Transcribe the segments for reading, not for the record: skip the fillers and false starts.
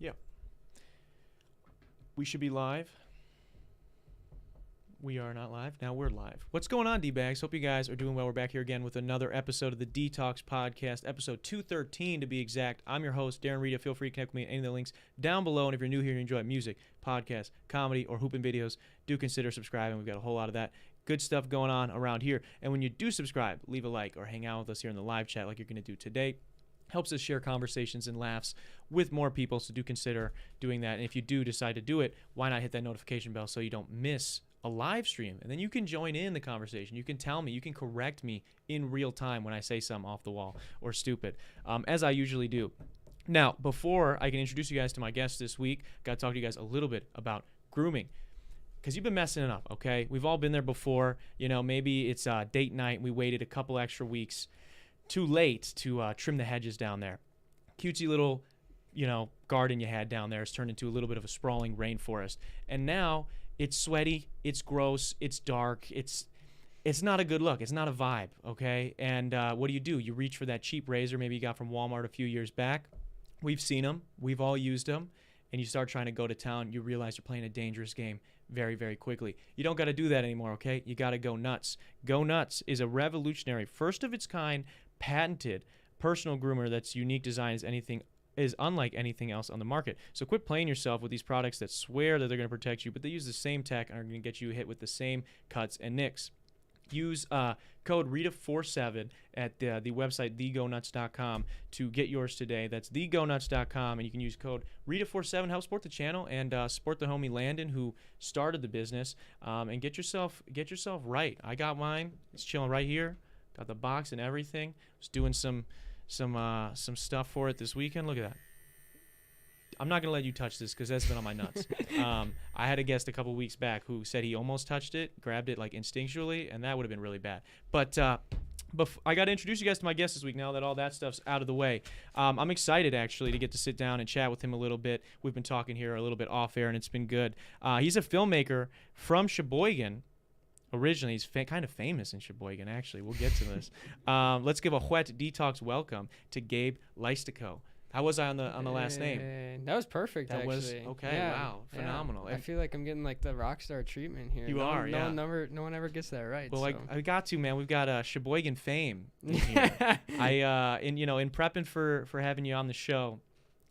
Yeah. We should be live. We are not live. Now we're live. What's going on, D-Bags? Hope you guys are doing well. We're back here again with another episode of the dtalks podcast, episode 213 to be exact. I'm your host, Darren Rita. Feel free to connect with me at any of the links down below. And if you're new here and you enjoy music, podcasts, comedy, or hooping videos, do consider subscribing. We've got a whole lot of that good stuff going on around here. And when you do subscribe, leave a like or hang out with us here in the live chat like you're going to do today. Helps us share conversations and laughs with more people, so do consider doing that. And if you do decide to do it, why not hit that notification bell so you don't miss a live stream? And then you can join in the conversation. You can tell me, you can correct me in real time when I say something off the wall or stupid, as I usually do. Now, before I can introduce you guys to my guest this week, got to talk to you guys a little bit about grooming. Because you've been messing it up, okay? We've all been there before. You know, maybe it's date night and we waited a couple extra weeks too late to trim the hedges down there. Cutesy little, garden you had down there has turned into a little bit of a sprawling rainforest. And now it's sweaty, it's gross, it's dark, it's not a good look. It's not a vibe, okay? And what do? You reach for that cheap razor maybe you got from Walmart a few years back. We've seen them. We've all used them. And you start trying to go to town. You realize you're playing a dangerous game very, very quickly. You don't got to do that anymore, okay? You got to go nuts. Go Nuts is a revolutionary, first of its kind, patented personal groomer that's unique design is unlike anything else on the market. So quit playing yourself with these products that swear that they're going to protect you, but they use the same tech and are going to get you hit with the same cuts and nicks. Use code RITA47 at the website thegonuts.com to get yours today. That's thegonuts.com, and you can use code RITA47. Help support the channel and support the homie Landon who started the business, and get yourself right. I got mine. It's chilling right here. Got the box and everything. Was doing some stuff for it this weekend. Look at that. I'm not gonna let you touch this because that's been on my nuts. I had a guest a couple weeks back who said he almost touched it, grabbed it like instinctually, and that would have been really bad. But I got to introduce you guys to my guest this week now that all that stuff's out of the way. I'm excited actually to get to sit down and chat with him a little bit. We've been talking here a little bit off air, and it's been good. He's a filmmaker from Sheboygan. Originally, he's kind of famous in Sheboygan, actually. We'll get to this. Let's give a wet dtalks welcome to Gabe Leistekow. How was I on the last name? That was perfect, that actually. Was okay. Yeah, wow, phenomenal. Yeah. I feel like I'm getting like the rock star treatment here. You are, yeah. No one ever gets that right. Well, so. I got to, man. We've got Sheboygan fame in here. In prepping for having you on the show,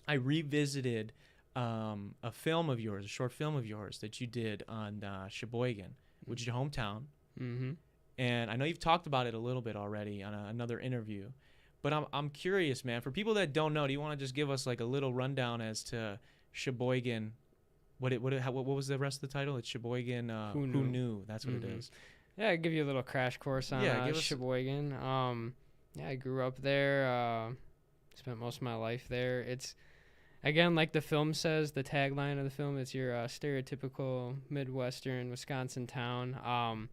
I revisited a short film of yours that you did on Sheboygan, which is your hometown. Mm-hmm. And I know you've talked about it a little bit already on another interview. But I'm curious, man. For people that don't know, do you want to just give us like a little rundown as to Sheboygan? What was the rest of the title? It's Sheboygan. Who knew? That's what it is. Yeah, I'll give you a little crash course on Sheboygan. I grew up there. Spent most of my life there. It's again like the film says. The tagline of the film is your stereotypical Midwestern Wisconsin town.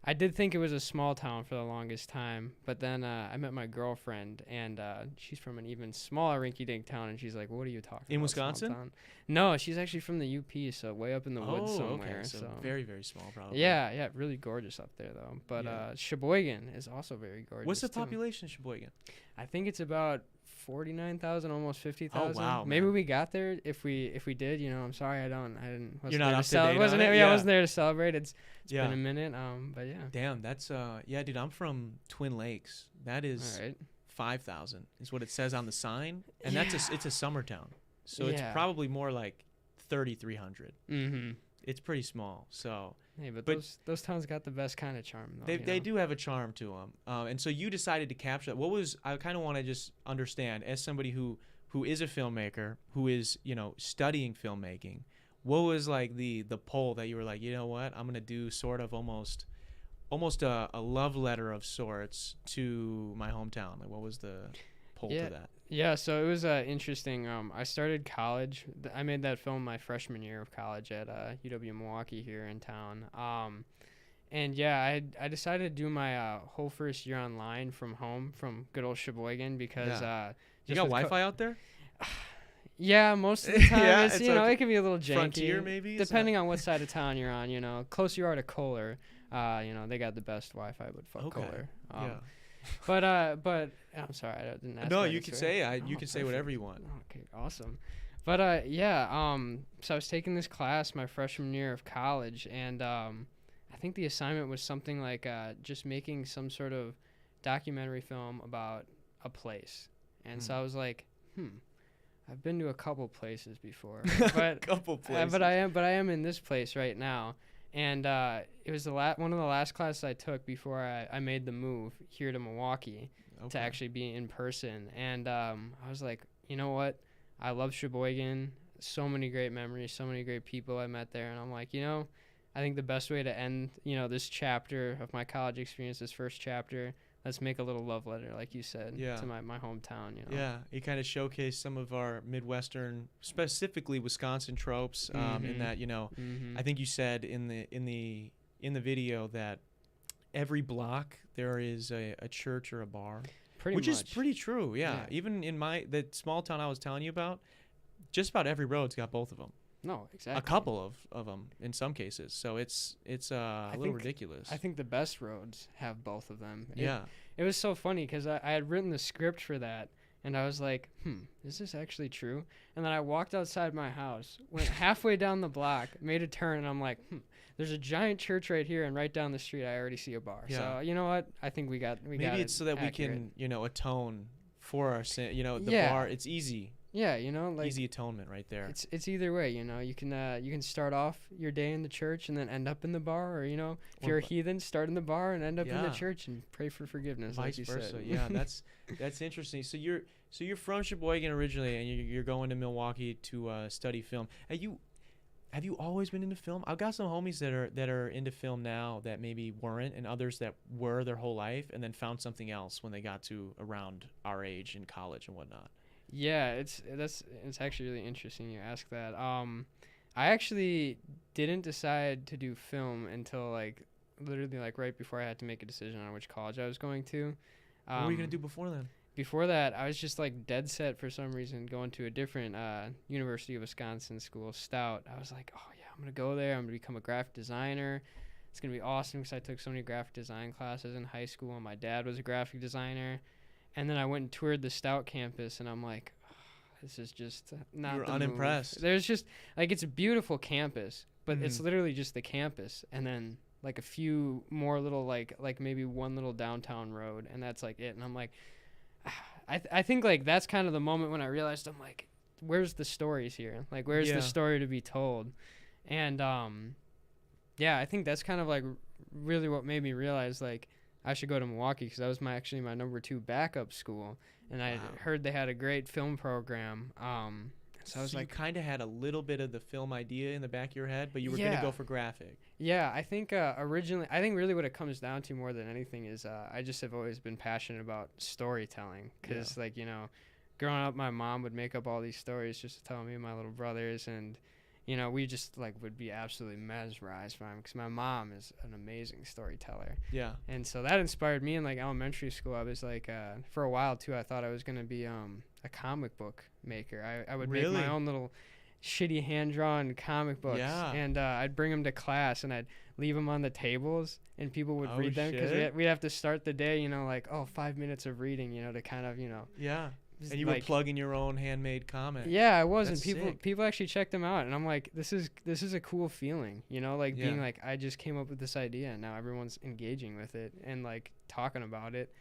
I did think it was a small town for the longest time, but then I met my girlfriend, and she's from an even smaller rinky-dink town, and she's like, what are you talking about? In Wisconsin? No, she's actually from the UP, so way up in the woods somewhere. Okay. So very, very small probably. Yeah, really gorgeous up there, though. But Sheboygan is also very gorgeous, What's the population of Sheboygan? I think it's about 49,000, almost 50,000. Oh wow! Maybe we got there. If we did, I'm sorry, I didn't. You're not up to date. I wasn't there to celebrate. It's been a minute. But yeah. Damn, that's dude. I'm from Twin Lakes. That is 5,000 is what it says on the sign, and it's a summer town, so it's probably more like 3,300. Mm-hmm. It's pretty small, so. Hey, but those towns got the best kind of charm, though. They do have a charm to them, and so you decided to capture that. I kind of want to just understand, as somebody who is a filmmaker, who is studying filmmaking, what was like the pull that you were like, you know what, I'm gonna do sort of almost a love letter of sorts to my hometown. Like, what was the pull to that? Yeah, so it was interesting. I started college. I made that film my freshman year of college at UW-Milwaukee here in town. And yeah, I decided to do my whole first year online from home, from good old Sheboygan, because you got Wi-Fi out there? Yeah, most of the time it's it can be a little janky. Frontier maybe, depending on what side of town you're on. Closer you are to Kohler, they got the best Wi-Fi, but fuck Kohler. But I'm sorry, I didn't ask. No, you can say whatever you want. Okay, awesome. But yeah, so I was taking this class my freshman year of college, and I think the assignment was something like just making some sort of documentary film about a place. And so I was like, I've been to a couple places before, but couple places. but I am in this place right now. And it was one of the last classes I took before I made the move here to Milwaukee to actually be in person. And I was like, you know what? I love Sheboygan. So many great memories, so many great people I met there. And I'm like, I think the best way to end, this chapter of my college experience, this first chapter, let's make a little love letter, like you said, to my hometown. Yeah, you kind of showcase some of our Midwestern, specifically Wisconsin tropes. In that, I think you said in the video that every block there is a church or a bar, which is pretty true. Yeah, even in the small town I was telling you about, just about every road's got both of them. No, exactly. A couple of them in some cases. So it's a little ridiculous. I think the best roads have both of them. Yeah. It was so funny because I had written the script for that, and I was like, is this actually true? And then I walked outside my house, went halfway down the block, made a turn, and I'm like, there's a giant church right here, and right down the street I already see a bar. Yeah. So you know what? I think we got Maybe it's so that accurate. We can, atone for our sin. The bar, it's easy. Yeah, easy atonement right there. It's either way, you can start off your day in the church and then end up in the bar, or if you're a heathen, start in the bar and end up in the church and pray for forgiveness. Vice like you versa. said. Yeah, that's interesting. So you're from Sheboygan originally, and you're going to Milwaukee to study film. Have you always been into film? I've got some homies that are into film now that maybe weren't, and others that were their whole life and then found something else when they got to around our age in college and whatnot. Yeah, it's actually really interesting you ask that. I actually didn't decide to do film until literally right before I had to make a decision on which college I was going to. What were you gonna do before then? Before that, I was just dead set for some reason going to a different University of Wisconsin school, Stout. I was like, oh yeah, I'm gonna go there. I'm gonna become a graphic designer. It's gonna be awesome because I took so many graphic design classes in high school, and my dad was a graphic designer. And then I went and toured the Stout campus, and I'm like, this is just not. You're unimpressed. There's just it's a beautiful campus, but it's literally just the campus, and then a few more little maybe one little downtown road, and that's it. And I'm like, I think that's kind of the moment when I realized I'm like, where's the stories here? Where's the story to be told? And yeah, I think that's kind of really what made me realize I should go to Milwaukee because that was actually my number 2 backup school, and I heard they had a great film program. So I was you kind of had a little bit of the film idea in the back of your head, but you were going to go for graphic. Yeah, I think originally, really what it comes down to more than anything is I just have always been passionate about storytelling because growing up, my mom would make up all these stories just to tell me and my little brothers, and we just would be absolutely mesmerized by them because my mom is an amazing storyteller. Yeah. And so that inspired me in elementary school. I was for a while too, I thought I was going to be a comic book maker. I would make my own little shitty hand-drawn comic books. Yeah. And I'd bring them to class and I'd leave them on the tables and people would read them because we'd have to start the day, 5 minutes of reading, to kind of, Yeah. And you were plugging your own handmade comic. Yeah, I was, and people actually checked them out, and I'm like, this is a cool feeling, being I just came up with this idea, and now everyone's engaging with it and talking about it,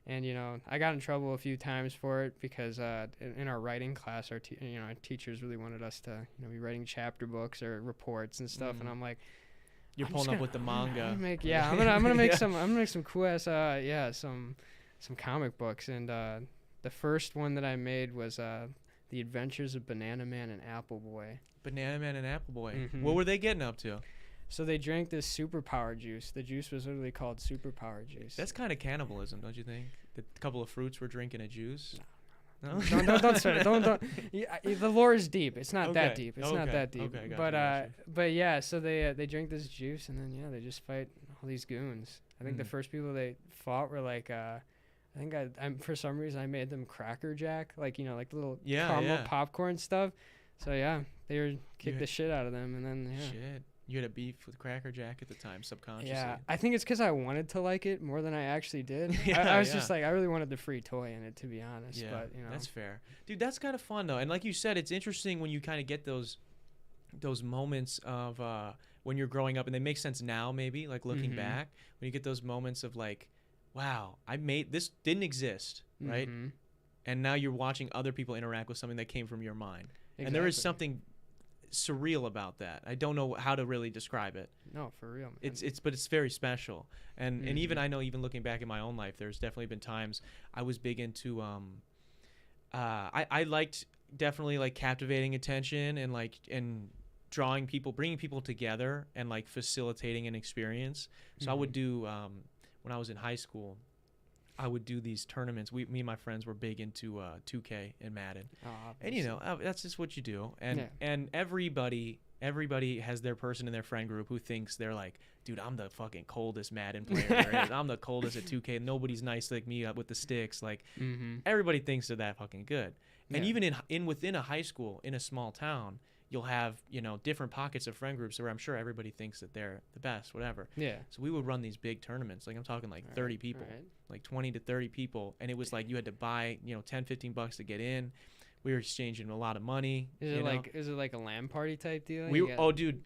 and I got in trouble a few times for it because in our writing class, our teachers really wanted us to be writing chapter books or reports and stuff, and I'm like, you're pulling up with the manga. I'm gonna make some cool ass some comic books, and the first one that I made was The Adventures of Banana Man and Apple Boy. Banana Man and Apple Boy. Mm-hmm. What were they getting up to? So they drank this superpower juice. The juice was literally called superpower juice. That's kind of cannibalism, don't you think? That a couple of fruits were drinking a juice? No? Don't start it. Don't. Yeah, the lore is deep. It's not that deep. It's not that deep. Okay, but yeah, so they drink this juice and then they just fight all these goons. I think the first people they fought were I think I'm for some reason I made them Cracker Jack, little caramel popcorn stuff. So yeah, they kicked the shit out of them, and then You had a beef with Cracker Jack at the time, subconsciously. Yeah, I think it's because I wanted to like it more than I actually did. Yeah, I was just like, I really wanted the free toy in it, to be honest. Yeah, but, that's fair. Dude, that's kind of fun, though. And like you said, it's interesting when you kind of get those moments of when you're growing up, and they make sense now, maybe, like looking back, when you get those moments of like, wow, this didn't exist, right? And now you're watching other people interact with something that came from your mind. Exactly. And there is something surreal about that. I don't know how to really describe it. No, for real, man. But it's very special. And even I know, even looking back in my own life, there's definitely been times I was big into I liked definitely like captivating attention and drawing people, bringing people together, and like facilitating an experience. So I would do when I was in high school, I would do these tournaments. Me and my friends were big into 2K and Madden. And that's just what you do. And everybody has their person in their friend group who thinks they're like, dude, I'm the fucking coldest Madden player there is. I'm the coldest at 2K. Nobody's nice like me with the sticks. Like everybody thinks they're that fucking good. And even within a high school in a small town, you'll have, different pockets of friend groups where I'm sure everybody thinks that they're the best, whatever. Yeah. So we would run these big tournaments. Like I'm talking like 30 people, like 20 to 30 people. And it was like you had to buy, $10-15 to get in. We were exchanging a lot of money. Is it like a LAN party type deal? Dude,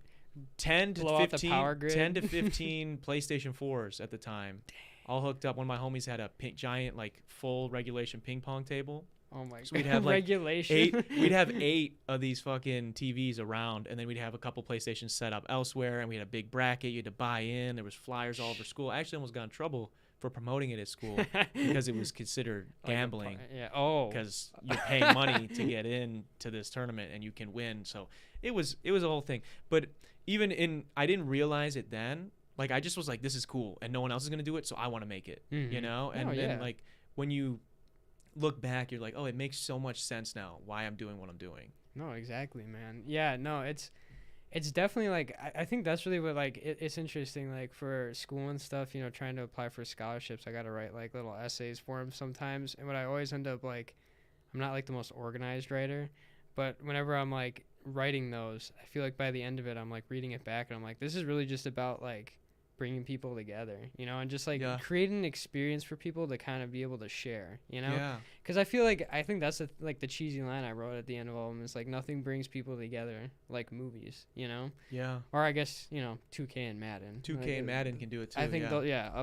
10 to 15 PlayStation 4s at the time. Dang. All hooked up. One of my homies had a giant like full regulation ping pong table. Oh my god. So we'd have like regulation. we'd have 8 of these fucking TVs around, and then we'd have a couple PlayStations set up elsewhere, and we had a big bracket. You had to buy in. There was flyers all over school. I actually almost got in trouble for promoting it at school because it was considered gambling. Because you're paying money to get in to this tournament and you can win. So it was a whole thing. But I didn't realize it then. Like I just was like, this is cool, and no one else is gonna do it, so I want to make it. And then like when you look back, you're like, oh, it makes so much sense now why I'm doing what I'm doing. No, exactly, man. Yeah, no, it's definitely like I think that's really what like it's interesting, like for school and stuff, trying to apply for scholarships. I gotta write like little essays for them sometimes, and what I always end up like, I'm not like the most organized writer, but whenever I'm like writing those, I feel like by the end of it I'm like reading it back and I'm like, this is really just about like bringing people together, and just like creating an experience for people to kind of be able to share, because I think that's the cheesy line I wrote at the end of all of them is like, nothing brings people together like movies, or I guess 2K and Madden. 2K and Madden can do it too. I think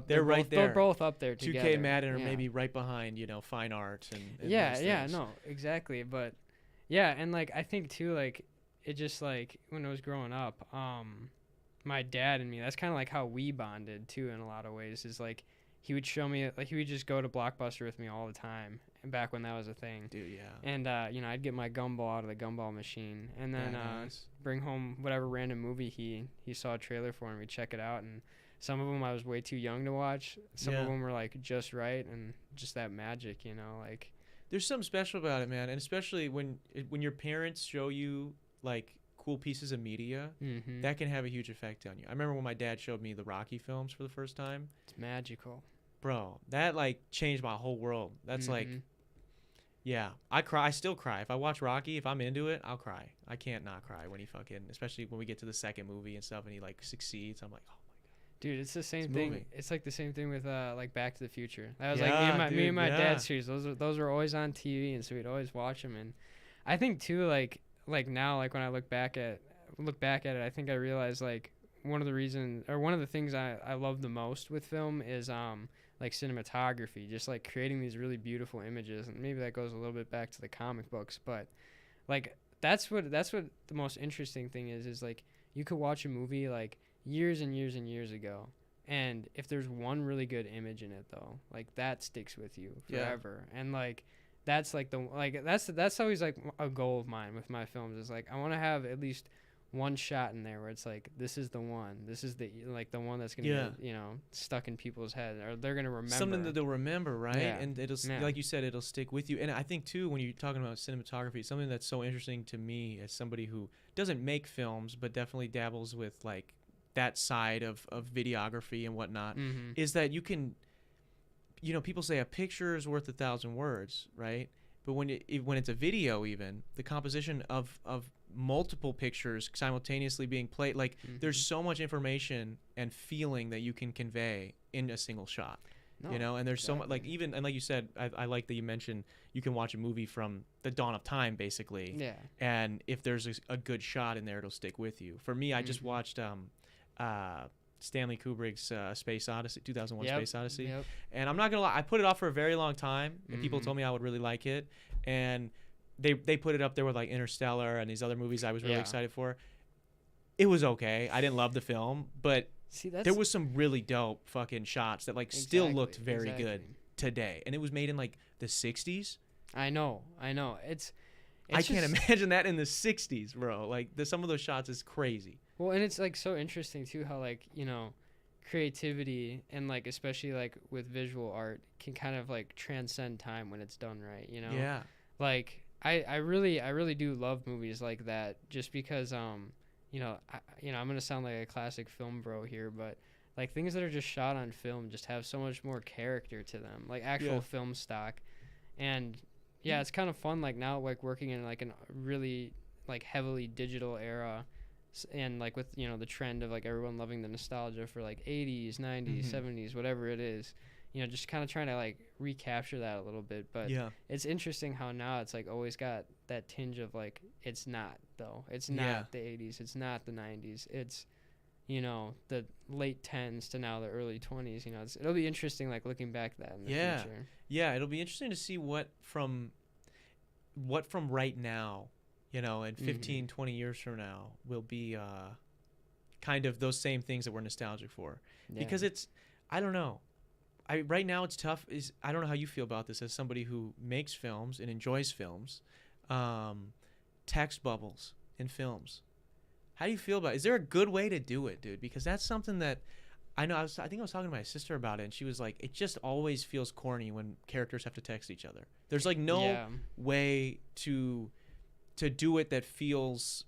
they're right there. They're both up there together. 2K and Madden are maybe right behind fine art and no, exactly. But and like I think too, like it just like when I was growing up, my dad and me, that's kind of like how we bonded too in a lot of ways, is like he would show me, like he would just go to Blockbuster with me all the time, and back when that was a thing. Dude, yeah. And I'd get my gumball out of the gumball machine and then bring home whatever random movie he saw a trailer for, and we'd check it out. And some of them I was way too young to watch, some of them were like just right, and just that magic, like there's something special about it, man. And especially when your parents show you like cool pieces of media, that can have a huge effect on you. I remember when my dad showed me the Rocky films for the first time. It's magical, bro. That like changed my whole world. That's like, I cry. I still cry if I watch Rocky. If I'm into it, I'll cry. I can't not cry when he especially when we get to the second movie and stuff, and he like succeeds. I'm like, oh my god, dude. It's the same thing. Moving. It's like the same thing with like Back to the Future. That was like me and my dad's series. Those were always on TV, and so we'd always watch them. And I think too, like now, like when I look back at it, I think I realize like one of the things I love the most with film is like cinematography, just like creating these really beautiful images. And maybe that goes a little bit back to the comic books, but like that's what the most interesting thing is like you could watch a movie like years and years and years ago, and if there's one really good image in it though, like that sticks with you forever. And like that's like that's always like a goal of mine with my films, is like I want to have at least one shot in there where it's like, this is the one, this is the one that's gonna be stuck in people's head, or they're gonna remember something that they'll remember, right? And it'll like you said, it'll stick with you. And I think too, when you're talking about cinematography, something that's so interesting to me as somebody who doesn't make films but definitely dabbles with like that side of videography and whatnot, is that you can, people say a picture is worth 1,000 words, right? But when it's a video, even the composition of multiple pictures simultaneously being played. Like there's so much information and feeling that you can convey in a single shot. No, you know, and there's so much, like, even, and like you said, I like that you mentioned you can watch a movie from the dawn of time, basically. Yeah. And if there's a good shot in there, it'll stick with you. For me, I just watched Stanley Kubrick's Space Odyssey, 2001 Space Odyssey. Yep. And I'm not going to lie, I put it off for a very long time, and people told me I would really like it. And they put it up there with, like, Interstellar and these other movies I was really excited for. It was okay. I didn't love the film, but there was some really dope fucking shots that, like, still looked very good today. And it was made in, like, the 60s. I know. It's I can't imagine that in the 60s, bro. Like, some of those shots is crazy. Well, and it's, like, so interesting, too, how, like, you know, creativity and, like, especially, like, with visual art can kind of, like, transcend time when it's done right, you know? Yeah. Like, I really do love movies like that, just because, you know, I'm going to sound like a classic film bro here, but, like, things that are just shot on film just have so much more character to them, like actual film stock. And yeah, it's kind of fun, like, now, like, working in, like, a really, like, heavily digital era, and, like, with, you know, the trend of, like, everyone loving the nostalgia for, like, 80s, 90s, 70s, whatever it is, you know, just kind of trying to, like, recapture that a little bit. But it's interesting how now it's, like, always got that tinge of, like, it's not, though. It's not the 80s. It's not the 90s. It's, you know, the late 10s to now the early 20s. You know, it'll be interesting, like, looking back at that in the future. Yeah, it'll be interesting to see what from right now, you know, and 15, 20 years from now will be kind of those same things that we're nostalgic for. Yeah. Because it's, I don't know. Right now it's tough. I don't know how you feel about this as somebody who makes films and enjoys films. Text bubbles in films. How do you feel about it? Is there a good way to do it, dude? Because that's something that I know. I think I was talking to my sister about it, and she was like, it just always feels corny when characters have to text each other. There's, like, no way to do it that feels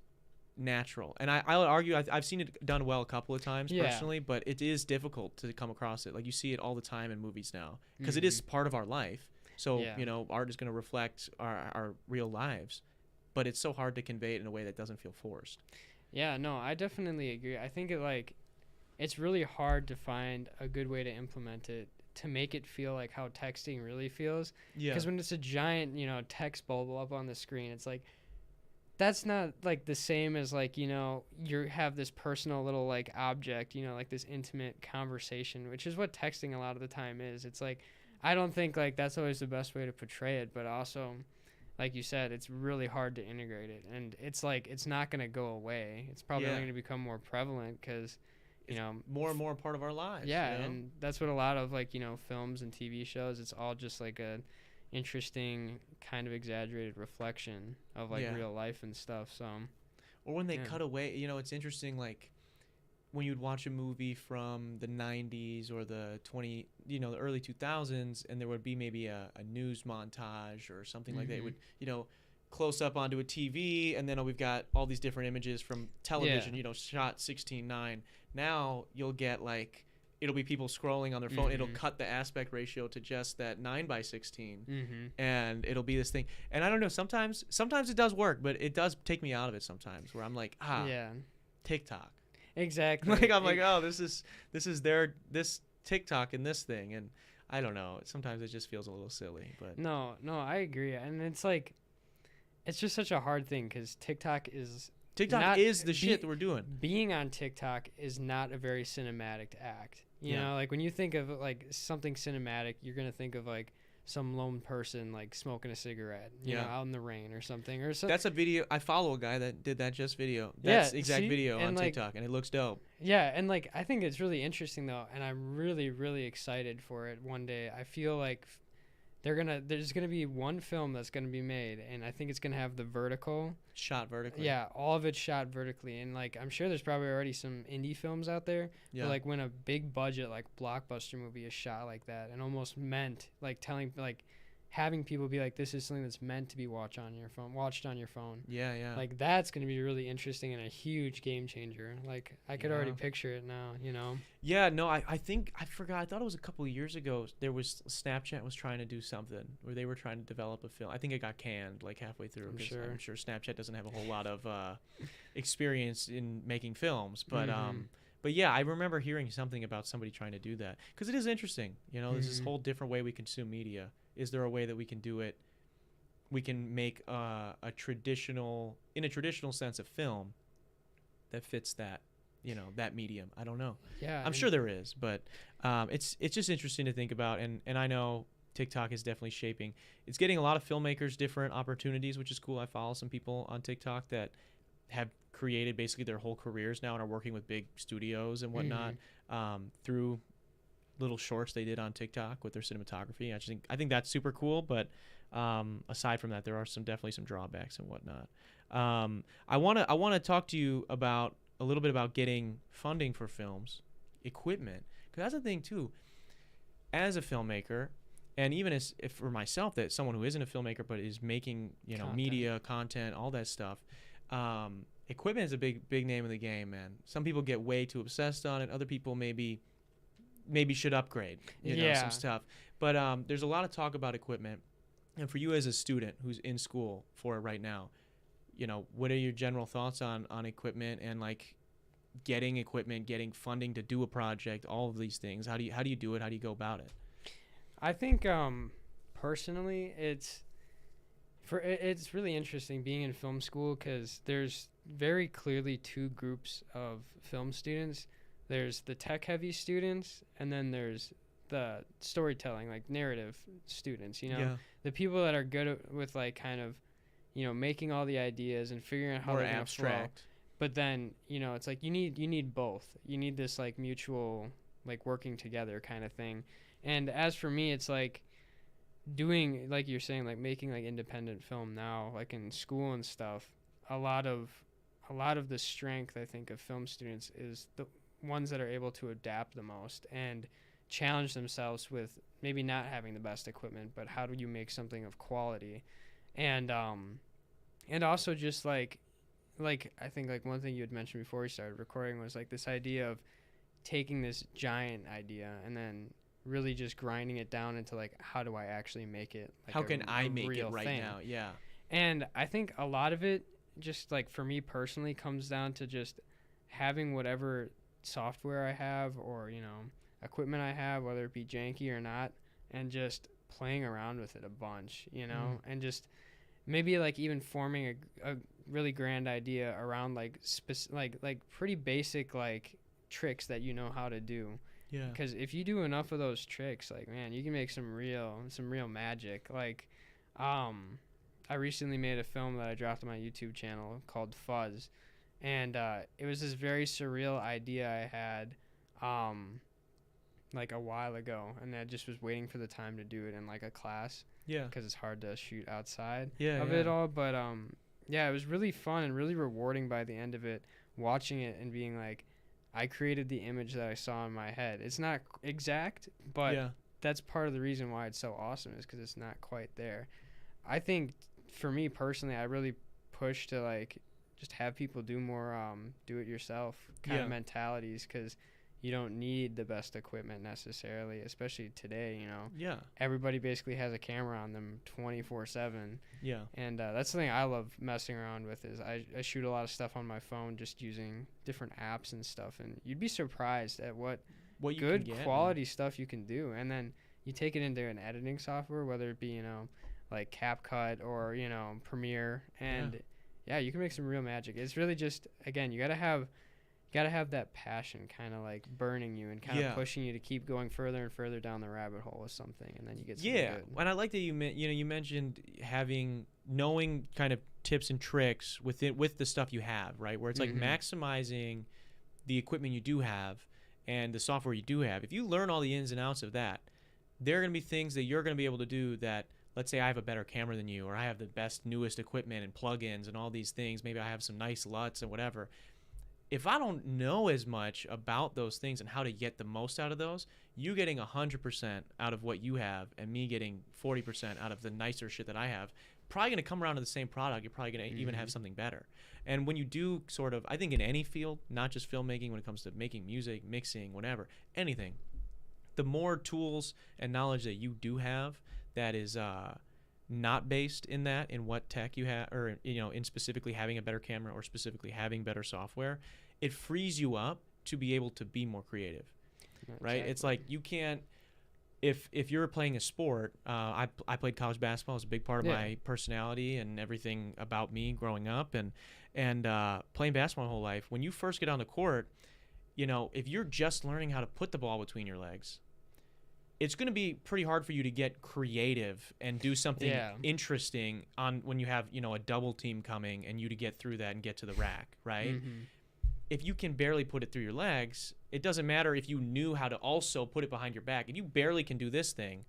natural. And I'll argue I've seen it done well a couple of times personally, but it is difficult to come across it. Like, you see it all the time in movies now because it is part of our life. So you know, art is going to reflect our real lives, but it's so hard to convey it in a way that doesn't feel forced. Yeah, no, I definitely agree. I think it's really hard to find a good way to implement it to make it feel like how texting really feels. Yeah. Because when it's a giant, you know, text bubble up on the screen, it's like, that's not, like, the same as, like, you know, you have this personal little, like, object, you know, like this intimate conversation, which is what texting a lot of the time is. It's like, I don't think, like, that's always the best way to portray it, but also, like you said, it's really hard to integrate it. And it's like, it's not going to go away. It's probably going to become more prevalent because, you know, more and more part of our lives. Yeah, you know? And that's what a lot of, like, you know, films and TV shows, it's all just like a interesting kind of exaggerated reflection of, like, real life and stuff. So, or when they cut away, you know, it's interesting, like, when you'd watch a movie from the 90s or the the early 2000s, and there would be maybe a news montage or something like that. It would, you know, close up onto a TV, and then we've got all these different images from television, you know, shot 16:9. Now you'll get, like, it'll be people scrolling on their phone. It'll cut the aspect ratio to just that 9:16, and it'll be this thing. And I don't know, sometimes it does work, but it does take me out of it sometimes, where I'm like, TikTok. Exactly. Like, I'm like, oh, this is this TikTok and this thing, and I don't know. Sometimes it just feels a little silly, but no, I agree, and it's like, it's just such a hard thing because TikTok is the shit that we're doing. Being on TikTok is not a very cinematic act. You know, like, when you think of, like, something cinematic, you're gonna think of, like, some lone person, like, smoking a cigarette, you know, out in the rain or something. Or that's a video. I follow a guy that did that video. That's exact video on TikTok, and it looks dope. Yeah, and, like, I think it's really interesting, though, and I'm really, really excited for it one day. I feel like there's gonna be one film that's gonna be made, and I think it's gonna have the shot vertically. Yeah, all of it shot vertically, and, like, I'm sure there's probably already some indie films out there. Yeah. But, like, when a big budget, like, blockbuster movie is shot like that, and almost meant, like, telling, like, having people be like, this is something that's meant to be watched on your phone. Yeah, yeah. Like, that's going to be really interesting and a huge game changer. Like, I could already picture it now, you know? Yeah, no, I think, I forgot. I thought it was a couple of years ago. There was, Snapchat was trying to do something where they were trying to develop a film. I think it got canned like halfway through. I'm sure Snapchat doesn't have a whole lot of experience in making films. But yeah, I remember hearing something about somebody trying to do that. Because it is interesting. You know, there's this whole different way we consume media. Is there a way that we can do it? We can make a traditional sense of film that fits that, you know, that medium. I don't know. Yeah, I'm sure there is, but it's just interesting to think about. And I know TikTok is definitely shaping. It's getting a lot of filmmakers different opportunities, which is cool. I follow some people on TikTok that have created basically their whole careers now and are working with big studios and whatnot through little shorts they did on TikTok with their cinematography. I think that's super cool, but aside from that, there are definitely some drawbacks and whatnot. I want to talk to you about a little bit about getting funding for films, equipment, because that's the thing too. As a filmmaker, and even if for myself, that someone who isn't a filmmaker but is making media, content, all that stuff. Equipment is a big name in the game, man. Some people get way too obsessed on it. Other people maybe should upgrade, some stuff. But there's a lot of talk about equipment. And for you as a student who's in school for it right now, what are your general thoughts on equipment and like getting equipment, getting funding to do a project, all of these things? How do you do it? How do you go about it? I think personally, it's really interesting being in film school because there's very clearly two groups of film students. There's the tech-heavy students, and then there's the storytelling, like narrative students, the people that are good with like kind of, making all the ideas and figuring out how they're going to flow. But then, it's like you need both. You need this like mutual, like working together kind of thing. And as for me, it's like doing, like you're saying, like making like independent film now, like in school and stuff. A lot of the strength, I think, of film students is the ones that are able to adapt the most and challenge themselves with maybe not having the best equipment, but how do you make something of quality? And also just like I think like one thing you had mentioned before we started recording was like this idea of taking this giant idea and then really just grinding it down into like, how do I actually make it? Like how can I make it right thing? Now? Yeah. And I think a lot of it, just like for me personally, comes down to just having whatever software I have or, equipment I have, whether it be janky or not, and just playing around with it a bunch, and just maybe like even forming a really grand idea around like like pretty basic like tricks that you know how to do. Yeah. Because if you do enough of those tricks, like, man, you can make some real magic. Like, I recently made a film that I dropped on my YouTube channel called Fuzz, and it was this very surreal idea I had, like a while ago, and I just was waiting for the time to do it in like a class. Yeah. Because it's hard to shoot outside of it all, but it was really fun and really rewarding by the end of it, watching it and being like, I created the image that I saw in my head. It's not exact, but that's part of the reason why it's so awesome is because it's not quite there. I think for me personally, I really push to like just have people do more do-it-yourself kind of mentalities because you don't need the best equipment necessarily, especially today, Everybody basically has a camera on them 24/7. Yeah. And that's something I love messing around with is I shoot a lot of stuff on my phone just using different apps and stuff. And you'd be surprised at what you good can get, quality stuff you can do. And then you take it into an editing software, whether it be, like CapCut or, Premiere. And, you can make some real magic. It's really just, again, you got to have that passion kind of like burning you and kind of pushing you to keep going further and further down the rabbit hole with something, and then you get something good. And I like that you mentioned knowing kind of tips and tricks with the stuff you have, right? Where it's like maximizing the equipment you do have and the software you do have. If you learn all the ins and outs of that, there are going to be things that you're going to be able to do that, let's say I have a better camera than you, or I have the best, newest equipment and plugins and all these things. Maybe I have some nice LUTs and whatever. if I don't know as much about those things and how to get the most out of those, you getting 100% out of what you have and me getting 40% out of the nicer shit that I have, probably going to come around to the same product. You're probably going to even have something better. And when you do sort of, I think in any field, not just filmmaking, when it comes to making music, mixing, whatever, anything, the more tools and knowledge that you do have that is not based in that, in what tech you have, or in specifically having a better camera or specifically having better software, it frees you up to be able to be more creative. Right? Exactly. It's like you can't, if you're playing a sport, I played college basketball. It's a big part of my personality and everything about me growing up, and playing basketball my whole life. When you first get on the court, if you're just learning how to put the ball between your legs, it's going to be pretty hard for you to get creative and do something interesting on when you have, a double team coming and you to get through that and get to the rack, right? If you can barely put it through your legs, it doesn't matter if you knew how to also put it behind your back. If you barely can do this thing,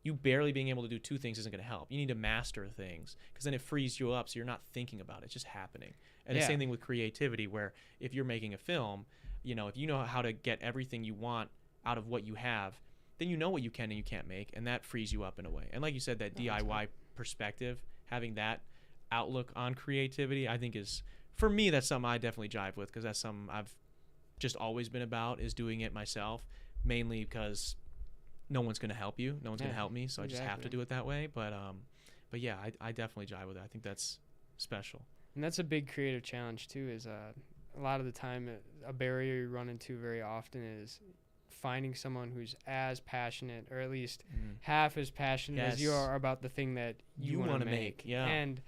you barely being able to do two things isn't going to help. You need to master things, because then it frees you up so you're not thinking about it. It's just happening. And the same thing with creativity, where if you're making a film, if you know how to get everything you want out of what you have, then you know what you can and you can't make, and that frees you up in a way. And like you said, that DIY perspective, having that outlook on creativity, I think is, for me, that's something I definitely jive with, because that's something I've just always been about, is doing it myself, mainly because no one's going to help you. No one's going to help me, so I just have to do it that way. But yeah, I definitely jive with it. I think that's special. And that's a big creative challenge, too, is a lot of the time a barrier you run into very often is finding someone who's as passionate, or at least half as passionate as you are about the thing that you want to make. Yeah. And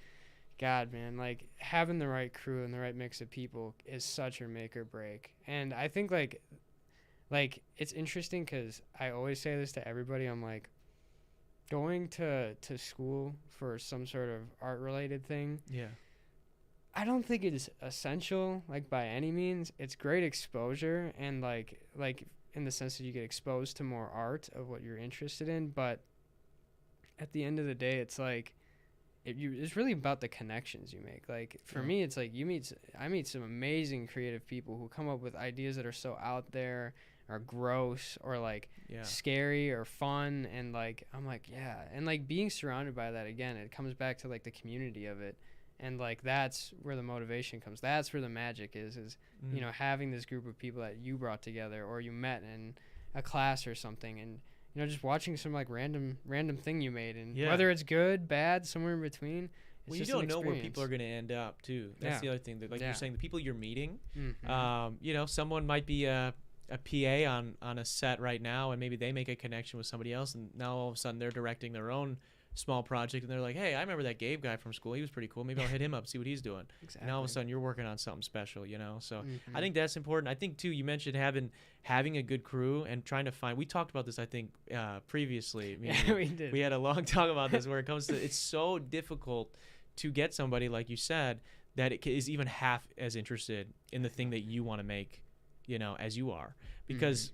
God, man, like having the right crew and the right mix of people is such a make or break. And I think like it's interesting, because I always say this to everybody. I'm like, going to school for some sort of art related thing. Yeah. I don't think it is essential, like by any means. It's great exposure, and like in the sense that you get exposed to more art of what you're interested in. But at the end of the day, it's like, it's really about the connections you make. Like for me, it's like I meet some amazing creative people who come up with ideas that are so out there, or gross, or like scary, or fun, and like I'm like, and like being surrounded by that, again, it comes back to like the community of it. And like that's where the motivation comes. That's where the magic is having this group of people that you brought together, or you met in a class or something, and just watching some like random thing you made, and whether it's good, bad, somewhere in between. It's you don't know where people are going to end up too. That's the other thing. That, like you're saying, the people you're meeting, someone might be a PA on a set right now, and maybe they make a connection with somebody else, and now all of a sudden they're directing their own small project, and they're like, hey, I remember that Gabe guy from school. He was pretty cool. Maybe I'll hit him up, see what he's doing. Exactly. And all of a sudden you're working on something special, So I think that's important. I think too, you mentioned having a good crew and trying to find, we talked about this, I think, previously. We did. We had a long talk about this, where it comes to, it's so difficult to get somebody, like you said, that it is even half as interested in the thing that you want to make, as you are. Because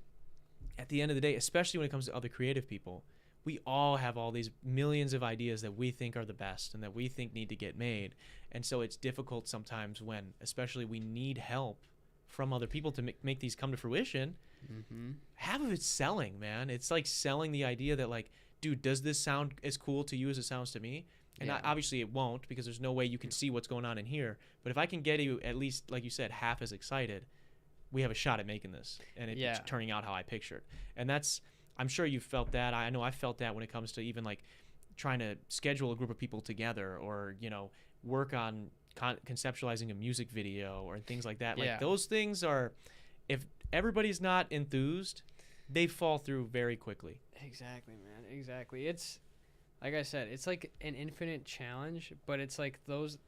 at the end of the day, especially when it comes to other creative people, we all have all these millions of ideas that we think are the best and that we think need to get made. And so it's difficult sometimes when, especially, we need help from other people to make these come to fruition. Half of it's selling, man. It's like selling the idea that, like, dude, does this sound as cool to you as it sounds to me? And obviously it won't, because there's no way you can see what's going on in here. But if I can get you, at least, like you said, half as excited, we have a shot at making this and it's turning out how I pictured. And that's, I'm sure you've felt that. I know I felt that when it comes to even like trying to schedule a group of people together, or, work on conceptualizing a music video or things like that. Like those things are, if everybody's not enthused, they fall through very quickly. Exactly, man. Exactly. It's, like I said, it's like an infinite challenge, but it's like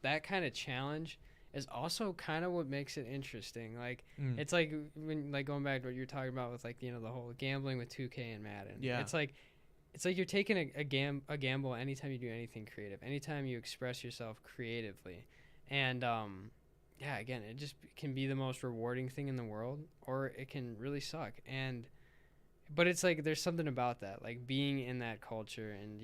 that kind of challenge is also kind of what makes it interesting. Like it's like when, like, going back to what you're talking about with, like, the whole gambling with 2K and Madden. It's like you're taking a gamble anytime you do anything creative, anytime you express yourself creatively. And again, it just can be the most rewarding thing in the world, or it can really suck. But it's like there's something about that, like being in that culture, and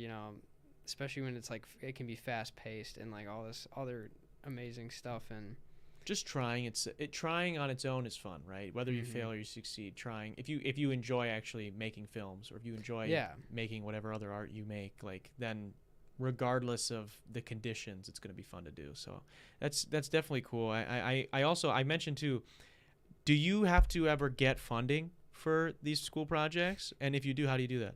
especially when it's like it can be fast paced and like all this other amazing stuff. And just trying. Trying on its own is fun, right? Whether you fail or you succeed, trying. If you enjoy actually making films, or if you enjoy making whatever other art you make, like, then regardless of the conditions, it's going to be fun to do. So that's definitely cool. I also, I mentioned too, do you have to ever get funding for these school projects? And if you do, how do you do that?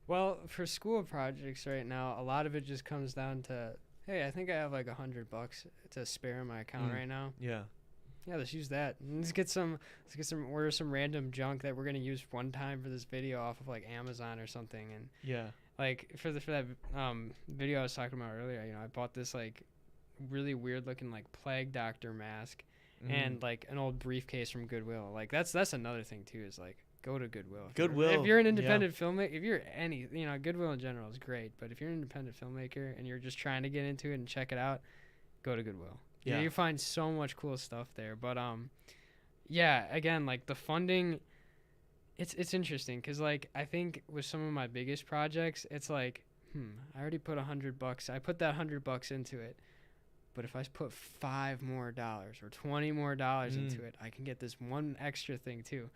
Well, for school projects right now, a lot of it just comes down to, hey, I think I have like $100 to spare in my account right now. Yeah, let's use that. Order some random junk that we're gonna use one time for this video off of like Amazon or something. And like for that video I was talking about earlier, I bought this like really weird looking like plague doctor mask and like an old briefcase from Goodwill. Like that's another thing too, is like, go to Goodwill. If you're an independent filmmaker, if you're Goodwill in general is great, but if you're an independent filmmaker and you're just trying to get into it and check it out, go to Goodwill. Yeah, you find so much cool stuff there. But again, like the funding, it's interesting because like I think with some of my biggest projects, it's like, I already put $100. I put that $100 into it. But if I put $5 more or $20 more into it, I can get this one extra thing too.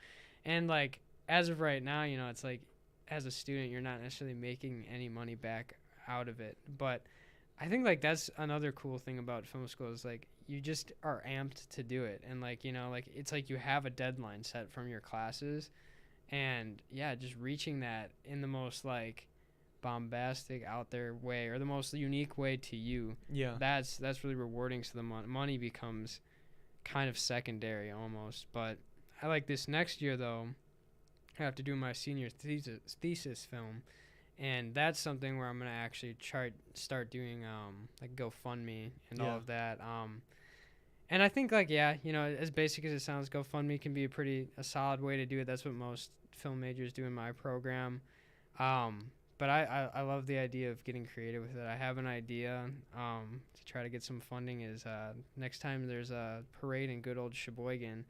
And like as of right now, it's like as a student, you're not necessarily making any money back out of it. But I think like that's another cool thing about film school is like you just are amped to do it. And like, like it's like you have a deadline set from your classes. And just reaching that in the most like bombastic out there way, or the most unique way to you, that's really rewarding. So the money becomes kind of secondary almost. But I like this next year though, I have to do my senior thesis film, and that's something where I'm gonna actually start doing like GoFundMe and all of that. And I think like as basic as it sounds, GoFundMe can be a solid way to do it. That's what most film majors do in my program. But I love the idea of getting creative with it. I have an idea to try to get some funding is next time there's a parade in good old Sheboygan,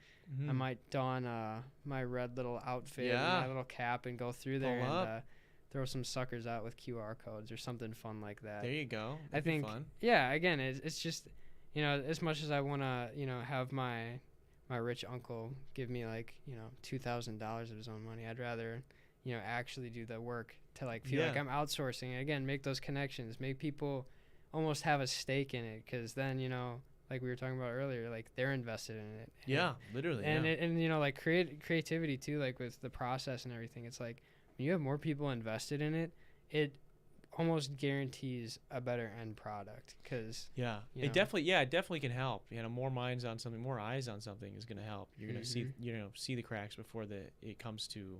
I might don my red little outfit and my little cap and go through there and throw some suckers out with QR codes or something fun like that. There you go. That'd be fun. Again, it's just, as much as I want to, have my rich uncle give me like, $2,000 of his own money, I'd rather, actually do the work to like feel like I'm outsourcing it. Again, make those connections, make people almost have a stake in it, because then, like we were talking about earlier, like they're invested in it. Literally. And like creativity too, like with the process and everything, it's like when you have more people invested in it, it almost guarantees a better end product. Because it definitely can help. More minds on something, more eyes on something is going to help. You're going to see the cracks before it comes to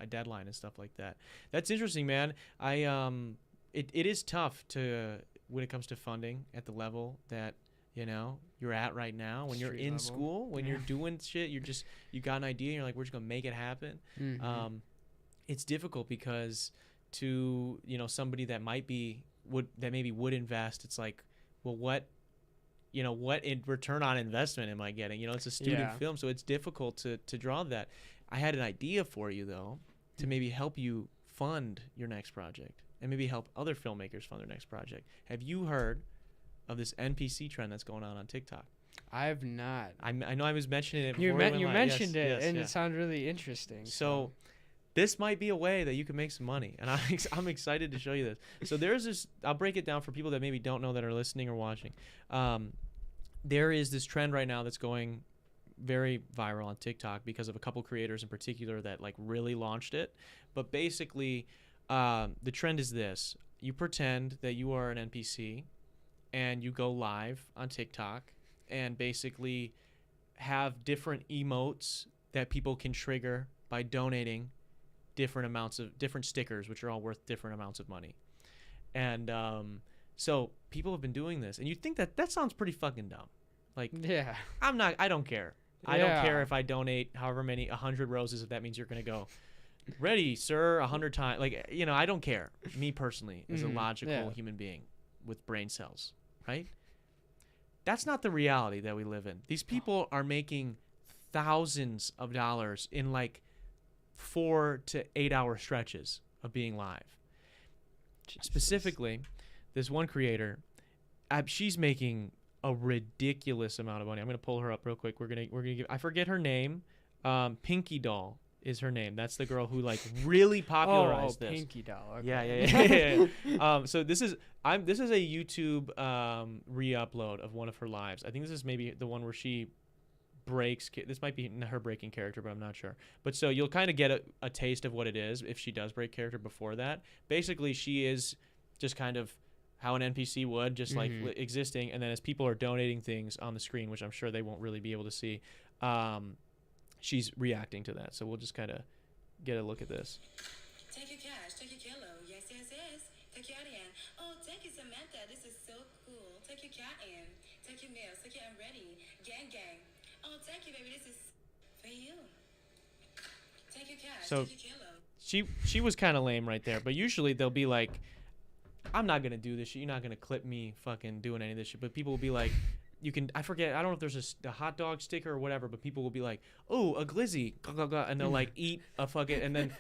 a deadline and stuff like that. That's interesting, man. It is tough when it comes to funding at the level that you're at right now. When you're in school, when you're doing shit, you got an idea and you're like, we're just gonna make it happen. It's difficult because to somebody that maybe would invest, it's like, well, what in return on investment am I getting? It's a student film, so it's difficult to draw that. I had an idea for you though, to maybe help you fund your next project and maybe help other filmmakers fund their next project. Have you heard of this NPC trend that's going on TikTok? I have not. I know I was mentioning it before. You mentioned it, and it sounded really interesting. So this might be a way that you can make some money, and I'm excited to show you this. So there's this. I'll break it down for people that maybe don't know that are listening or watching. There is this trend right now that's going very viral on TikTok because of a couple creators in particular that like really launched it. But basically, the trend is this: you pretend that you are an NPC, and you go live on TikTok, and basically have different emotes that people can trigger by donating different stickers, which are all worth different amounts of money. And so people have been doing this, and you think that sounds pretty fucking dumb. Like, I don't care. I don't care if I donate however many 100 roses, if that means you're gonna go, ready, sir, 100 times. Like, I don't care. Me personally, as a logical human being with brain cells, right? That's not the reality that we live in. These people are making thousands of dollars in like 4 to 8 hour stretches of being live. Jesus. Specifically, this one creator, she's making a ridiculous amount of money. I'm gonna pull her up real quick. We're gonna give. I forget her name. Pinky Doll is her name. That's the girl who like really popularized this. Pinky Doll. Okay. Yeah. So this is a YouTube re-upload of one of her lives. I think this is maybe the one where she breaks. This might be her breaking character, but I'm not sure. But so you'll kind of get a taste of what it is if she does break character before that. Basically, she is just kind of how an NPC would, just like existing, and then as people are donating things on the screen, which I'm sure they won't really be able to see, she's reacting to that. So we'll just kind of get a look at this. Take your cash, take your kilo, yes. Take your in. Oh, thank you, Samantha. This is so cool. Take your cat in. Take your meals. Take your I'm ready. Gang. Oh, thank you, baby. This is for you. Take your cash, so take your kilo. She was kind of lame right there, but usually they'll be like, I'm not gonna do this shit. You're not gonna clip me fucking doing any of this shit. But people will be like, you can. I forget. I don't know if there's a hot dog sticker or whatever. But people will be like, oh, a glizzy, and they'll like eat a fucking. And then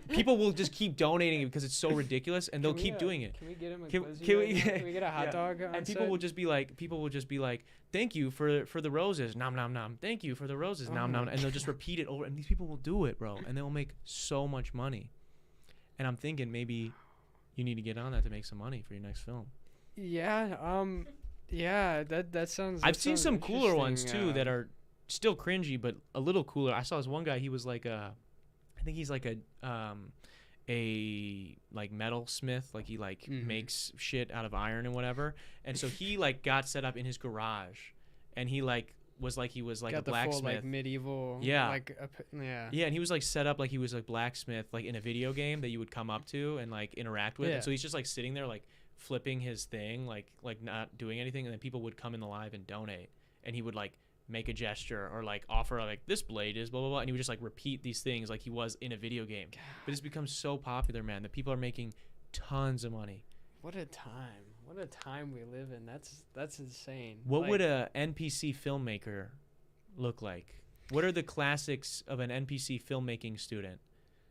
people will just keep donating it because it's so ridiculous, and they'll keep doing it. Can we get him a glizzy? Can we get a hot dog? And people will just be like, thank you for the roses, nom nom nom. Thank you for the roses, nom nom. And they'll just repeat it over. And these people will do it, bro, and they'll make so much money. And I'm thinking maybe you need to get on that to make some money for your next film. Yeah. Yeah. That sounds. I've seen some cooler ones too that are still cringy, but a little cooler. I saw this one guy. He was like I think he's like a like metal smith. Like he like makes shit out of iron and whatever. And so he like got set up in his garage, and he like was like a blacksmith. Full, like medieval. Yeah. Yeah, and he was like set up like he was a blacksmith, like in a video game that you would come up to and like interact with. And so he's just like sitting there like flipping his thing, like not doing anything, and then people would come in the live and donate, and he would like make a gesture or like offer like this blade is blah blah blah, and he would just like repeat these things like he was in a video game. But it's become so popular, man, that people are making tons of money. What a time we live in. That's insane. What would a NPC filmmaker look like? What are the classics of an NPC filmmaking student?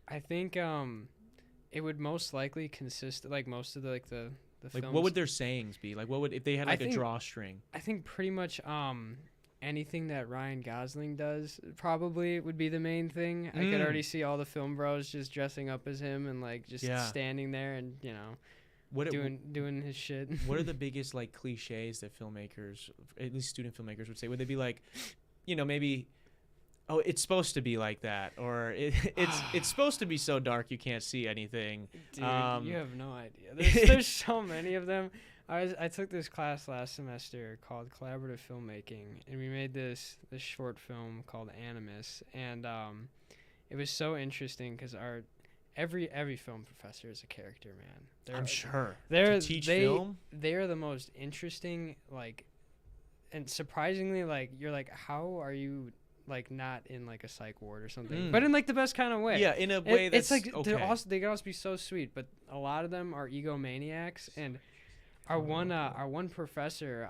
I think it would most likely consist like most of the films. Like what would their sayings be? Like what would if they had like a drawstring? I think pretty much anything that Ryan Gosling does probably would be the main thing. I could already see all the film bros just dressing up as him and like just standing there and doing his shit. What are the biggest like cliches that filmmakers, at least student filmmakers, would say? Would they be like, maybe, oh, it's supposed to be like that, or it's supposed to be so dark you can't see anything. Dude, you have no idea. There's so many of them. I took this class last semester called Collaborative Filmmaking, and we made this short film called Animus, and it was so interesting because every film professor is a character, man. I'm sure. To teach film? They're the most interesting, like, and surprisingly, like, you're like, how are you, like, not in, like, a psych ward or something? But in, like, the best kind of way. Yeah, in a way that's it's, like, okay. They can also be so sweet, but a lot of them are egomaniacs, and our one professor,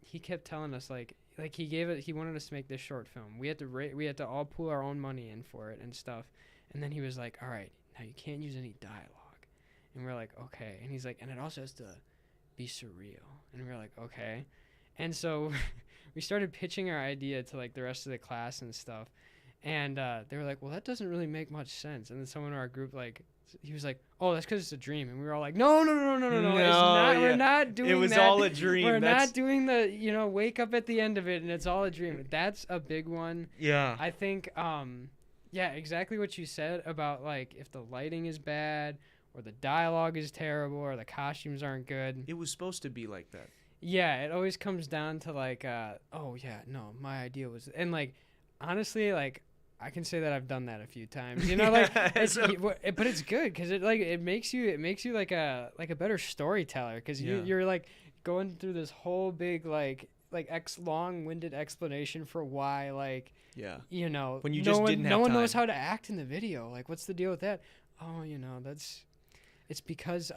he kept telling us, like he wanted us to make this short film. We had to all pool our own money in for it and stuff. And then he was like, all right, now you can't use any dialogue. And we're like, okay. And he's like, and it also has to be surreal. And we're like, okay. And so we started pitching our idea to like the rest of the class and stuff. And they were like, well, that doesn't really make much sense. And then someone in our group, like, he was like, oh, that's because it's a dream. And we were all like, no. It's not. We're not doing that. It was all a dream. We're not doing the, wake up at the end of it and it's all a dream. That's a big one. Yeah. I think, yeah, exactly what you said about, like, if the lighting is bad or the dialogue is terrible or the costumes aren't good. It was supposed to be like that. Yeah, it always comes down to, like, oh, yeah, no, my idea was, and, like, honestly, like, I can say that I've done that a few times, like, but it's good because it makes you like a better storyteller because you're like going through this whole big like long-winded explanation for why when you just didn't have no one knows how to act in the video. Like, what's the deal with that? Oh, it's because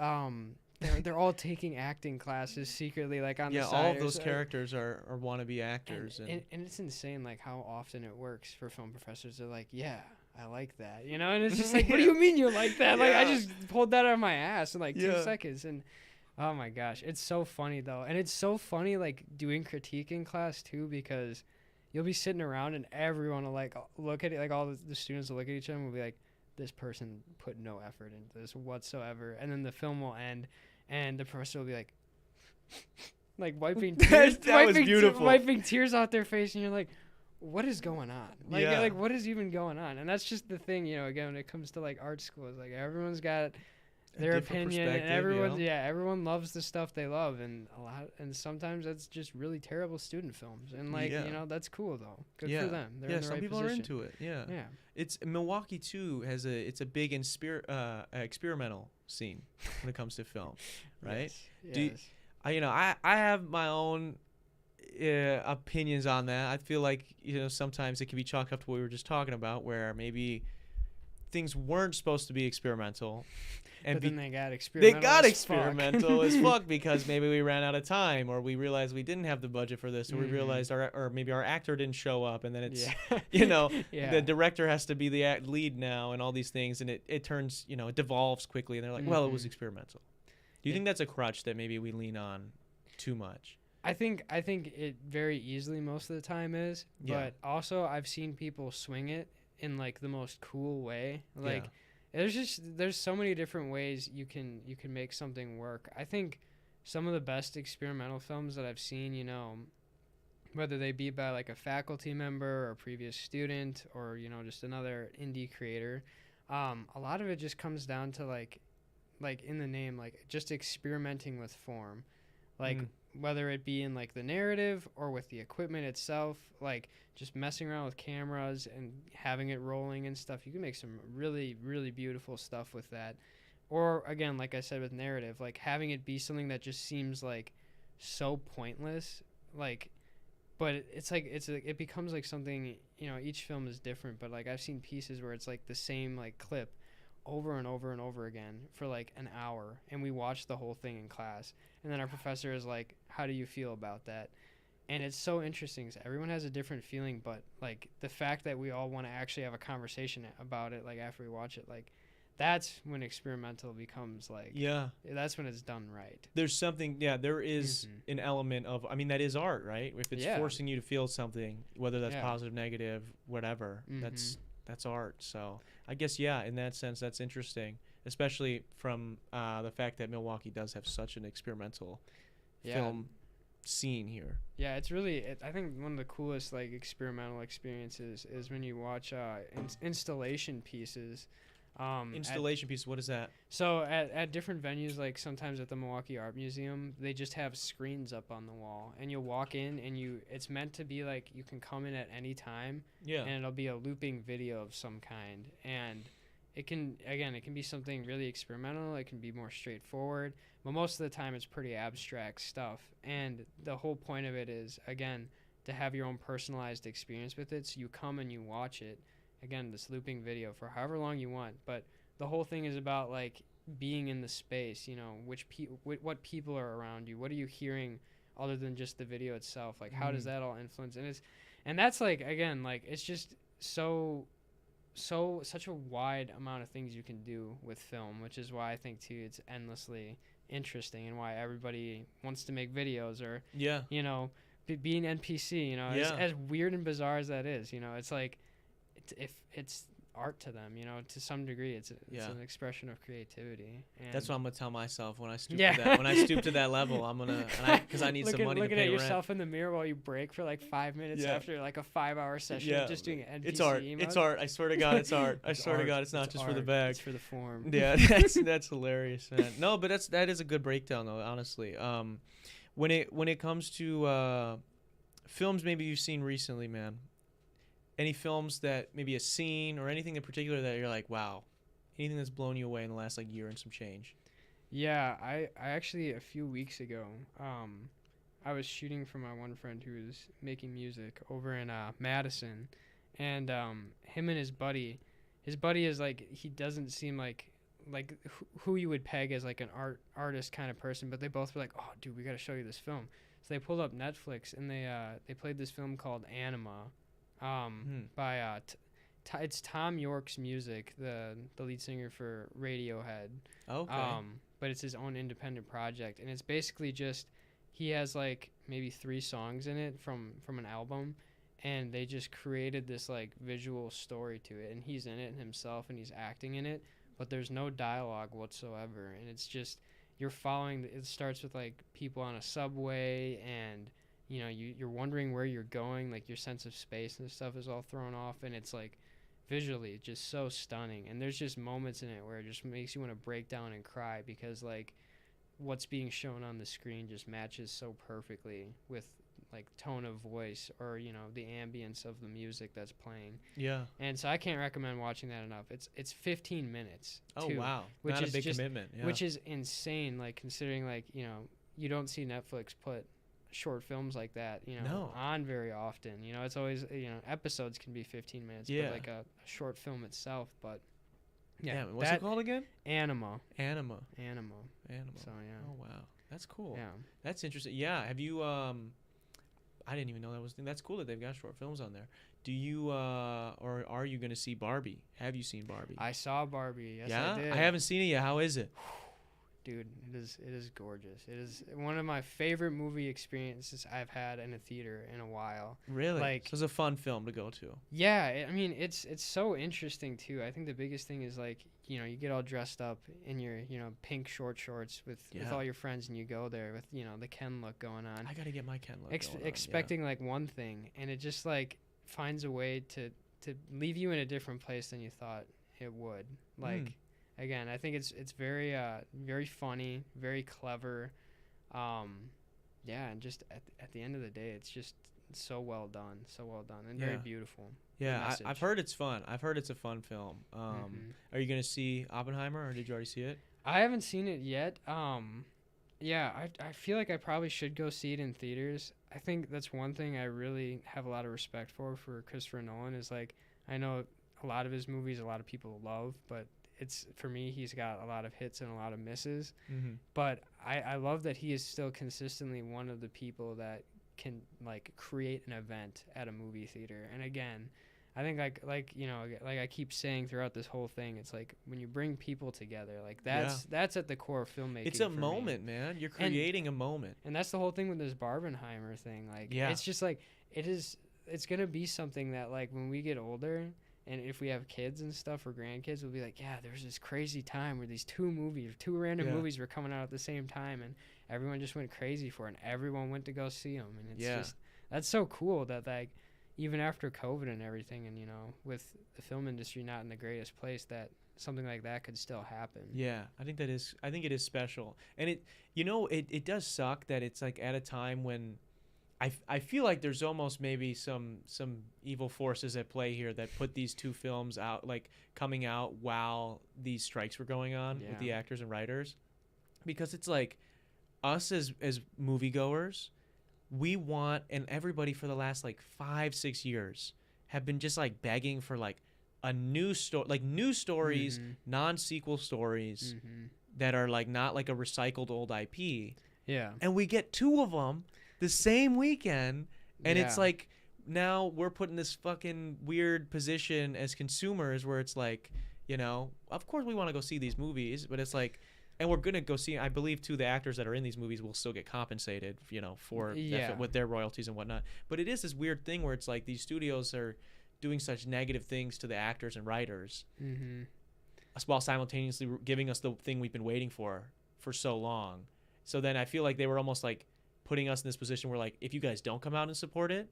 they're all taking acting classes secretly, like on the side. Yeah, all of those characters are wannabe actors, and it's insane, like how often it works for film professors. They're like, yeah, I like that, and it's just like, what do you mean you like that? Like, I just pulled that out of my ass in like 2 seconds, and Oh my gosh, it's so funny though, and it's so funny like doing critique in class too, because you'll be sitting around and everyone will like look at it, like all the students will look at each other and will be like, this person put no effort into this whatsoever, and then the film will end, and the professor will be like, like wiping tears, that was beautiful, wiping tears out their face, and you're like, what is going on? Like what is even going on? And that's just the thing, again, when it comes to like art school, is like everyone's got their opinion, and everyone loves the stuff they love, and sometimes that's just really terrible student films, and like that's cool though. Good for them. They're in the some right people position. are into it. Yeah. It's Milwaukee too it's a big experimental scene when it comes to film, right? Yes. I have my own opinions on that. I feel like sometimes it can be chalked up to what we were just talking about, where maybe things weren't supposed to be experimental. But then they got experimental as fuck because maybe we ran out of time, or we realized we didn't have the budget for this, or we realized maybe our actor didn't show up, and then it's the director has to be the lead now, and all these things, and it turns it devolves quickly, and they're like, well, it was experimental. Do you think that's a crutch that maybe we lean on too much? I think it very easily most of the time is, but also I've seen people swing it in like the most cool way, like. There's so many different ways you can make something work. I think some of the best experimental films that I've seen, whether they be by like a faculty member or a previous student, or just another indie creator, a lot of it just comes down to like in the name, like just experimenting with form, like whether it be in like the narrative or with the equipment itself, like just messing around with cameras and having it rolling and stuff. You can make some really, really beautiful stuff with that. Or again, like I said with narrative, like having it be something that just seems like so pointless, like, but it becomes like something, each film is different, but like I've seen pieces where it's like the same like clip over and over and over again for like an hour, and we watch the whole thing in class, and then our professor is like, how do you feel about that? And it's so interesting because everyone has a different feeling, but like the fact that we all want to actually have a conversation about it, like after we watch it, like that's when experimental becomes like, that's when it's done right. There's something, there is an element of, that is art, right? If it's forcing you to feel something, whether that's positive, negative, whatever, that's art. So I guess, in that sense, that's interesting, especially from the fact that Milwaukee does have such an experimental film scene here. Yeah, it's really, I think one of the coolest like experimental experiences is when you watch installation pieces. Pieces, what is that? So at different venues, like sometimes at the Milwaukee Art Museum, they just have screens up on the wall, and you'll walk in, and it's meant to be like you can come in at any time, and it'll be a looping video of some kind, and it can be something really experimental, it can be more straightforward, but most of the time it's pretty abstract stuff, and the whole point of it is, again, to have your own personalized experience with it, so you come and you watch it, again, this looping video for however long you want, but the whole thing is about like being in the space, what people are around you, what are you hearing other than just the video itself, like how does that all influence, and that's like, again, like it's just such a wide amount of things you can do with film, which is why I think too it's endlessly interesting, and why everybody wants to make videos, or be an NPC, as weird and bizarre as that is, it's like if it's art to them, to some degree, it's an expression of creativity. And that's what I'm gonna tell myself when I stoop to that. When I stoop to that level, I'm gonna, because I need some money to pay rent. Looking at yourself in the mirror while you break for like 5 minutes after like a 5-hour session of just doing NPC It's art. emotes. It's art. I swear to God, it's art. I swear to God, it's not just for the bag. It's for the form. Yeah, that's hilarious, man. No, but that is a good breakdown though. Honestly, when it comes to films, maybe you've seen recently, man. Any films that maybe a scene or anything in particular that you're like, wow, anything that's blown you away in the last like year and some change? Yeah, I actually a few weeks ago, I was shooting for my one friend who was making music over in Madison, and him and his buddy is like, he doesn't seem like who you would peg as like an artist kind of person, but they both were like, oh dude, we got to show you this film. So they pulled up Netflix, and they played this film called Anima. By it's Tom York's music, the lead singer for Radiohead. Okay. but it's his own independent project, and it's basically just he has like maybe 3 songs in it from an album, and they just created this like visual story to it, and he's in it himself and he's acting in it, but there's no dialogue whatsoever, and it's just you're following. It starts with like people on a subway, and you know you're wondering where you're going, like your sense of space and stuff is all thrown off, and it's like visually just so stunning, and there's just moments in it where it just makes you want to break down and cry because like what's being shown on the screen just matches so perfectly with like tone of voice or you know the ambience of the music that's playing. Yeah. And so I can't recommend watching that enough. It's 15 minutes. Oh too, wow, which not is a big just, commitment. Yeah. Which is insane. Like considering like you know you don't see Netflix put short films like that on very often. You know it's always episodes can be 15 minutes. Yeah. But like a short film itself, but. Yeah, what's it called again? Anima. So yeah. Oh wow, that's cool. Yeah, that's interesting. Yeah, have you? I didn't even know that was a thing. That's cool that they've got short films on there. Do you or are you gonna see Barbie? Have you seen Barbie? I saw Barbie. Yes, yeah? I did. I haven't seen it yet. How is it? Dude, it is gorgeous. It is one of my favorite movie experiences I've had in a theater in a while. Really? Like, so it's a fun film to go to. Yeah, I mean, it's so interesting too. I think the biggest thing is like, you get all dressed up in your, pink short shorts with all your friends, and you go there with, the Ken look going on. I gotta get my Ken look going on, expecting like one thing, and it just like finds a way to leave you in a different place than you thought it would. Like. Again, I think it's very very funny, very clever, and just at the end of the day, it's just so well done, and very beautiful. Yeah, I've heard it's fun. I've heard it's a fun film. Are you gonna see Oppenheimer, or did you already see it? I haven't seen it yet. Yeah, I feel like I probably should go see it in theaters. I think that's one thing I really have a lot of respect for Christopher Nolan is like I know a lot of his movies a lot of people love, but it's for me he's got a lot of hits and a lot of misses, but I love that he is still consistently one of the people that can like create an event at a movie theater. And again, I think like I keep saying throughout this whole thing, it's like when you bring people together, like that's at the core of filmmaking. It's a moment, man. You're creating a moment, and that's the whole thing with this Barbenheimer thing. Like it's just like it's gonna be something that like when we get older. And if we have kids and stuff or grandkids, we'll be like, yeah, there was this crazy time where these two random movies were coming out at the same time, and everyone just went crazy for it, and everyone went to go see them. And it's just, that's so cool that, like, even after COVID and everything, and, with the film industry not in the greatest place, that something like that could still happen. Yeah, I think it is special. And it does suck that it's, like, at a time when I feel like there's almost maybe some evil forces at play here that put these two films out, like coming out while these strikes were going on with the actors and writers, because it's like us as moviegoers, we want, and everybody for the last like 5-6 years have been just like begging for like a new story, like new stories, non-sequel stories that are like not like a recycled old IP. Yeah, and we get 2 of them the same weekend, and it's like now we're put in this fucking weird position as consumers where it's like, of course we want to go see these movies, but it's like, and we're gonna go see. I believe too the actors that are in these movies will still get compensated, for with their royalties and whatnot. But it is this weird thing where it's like these studios are doing such negative things to the actors and writers, while simultaneously giving us the thing we've been waiting for so long. So then I feel like they were almost like putting us in this position where like if you guys don't come out and support it,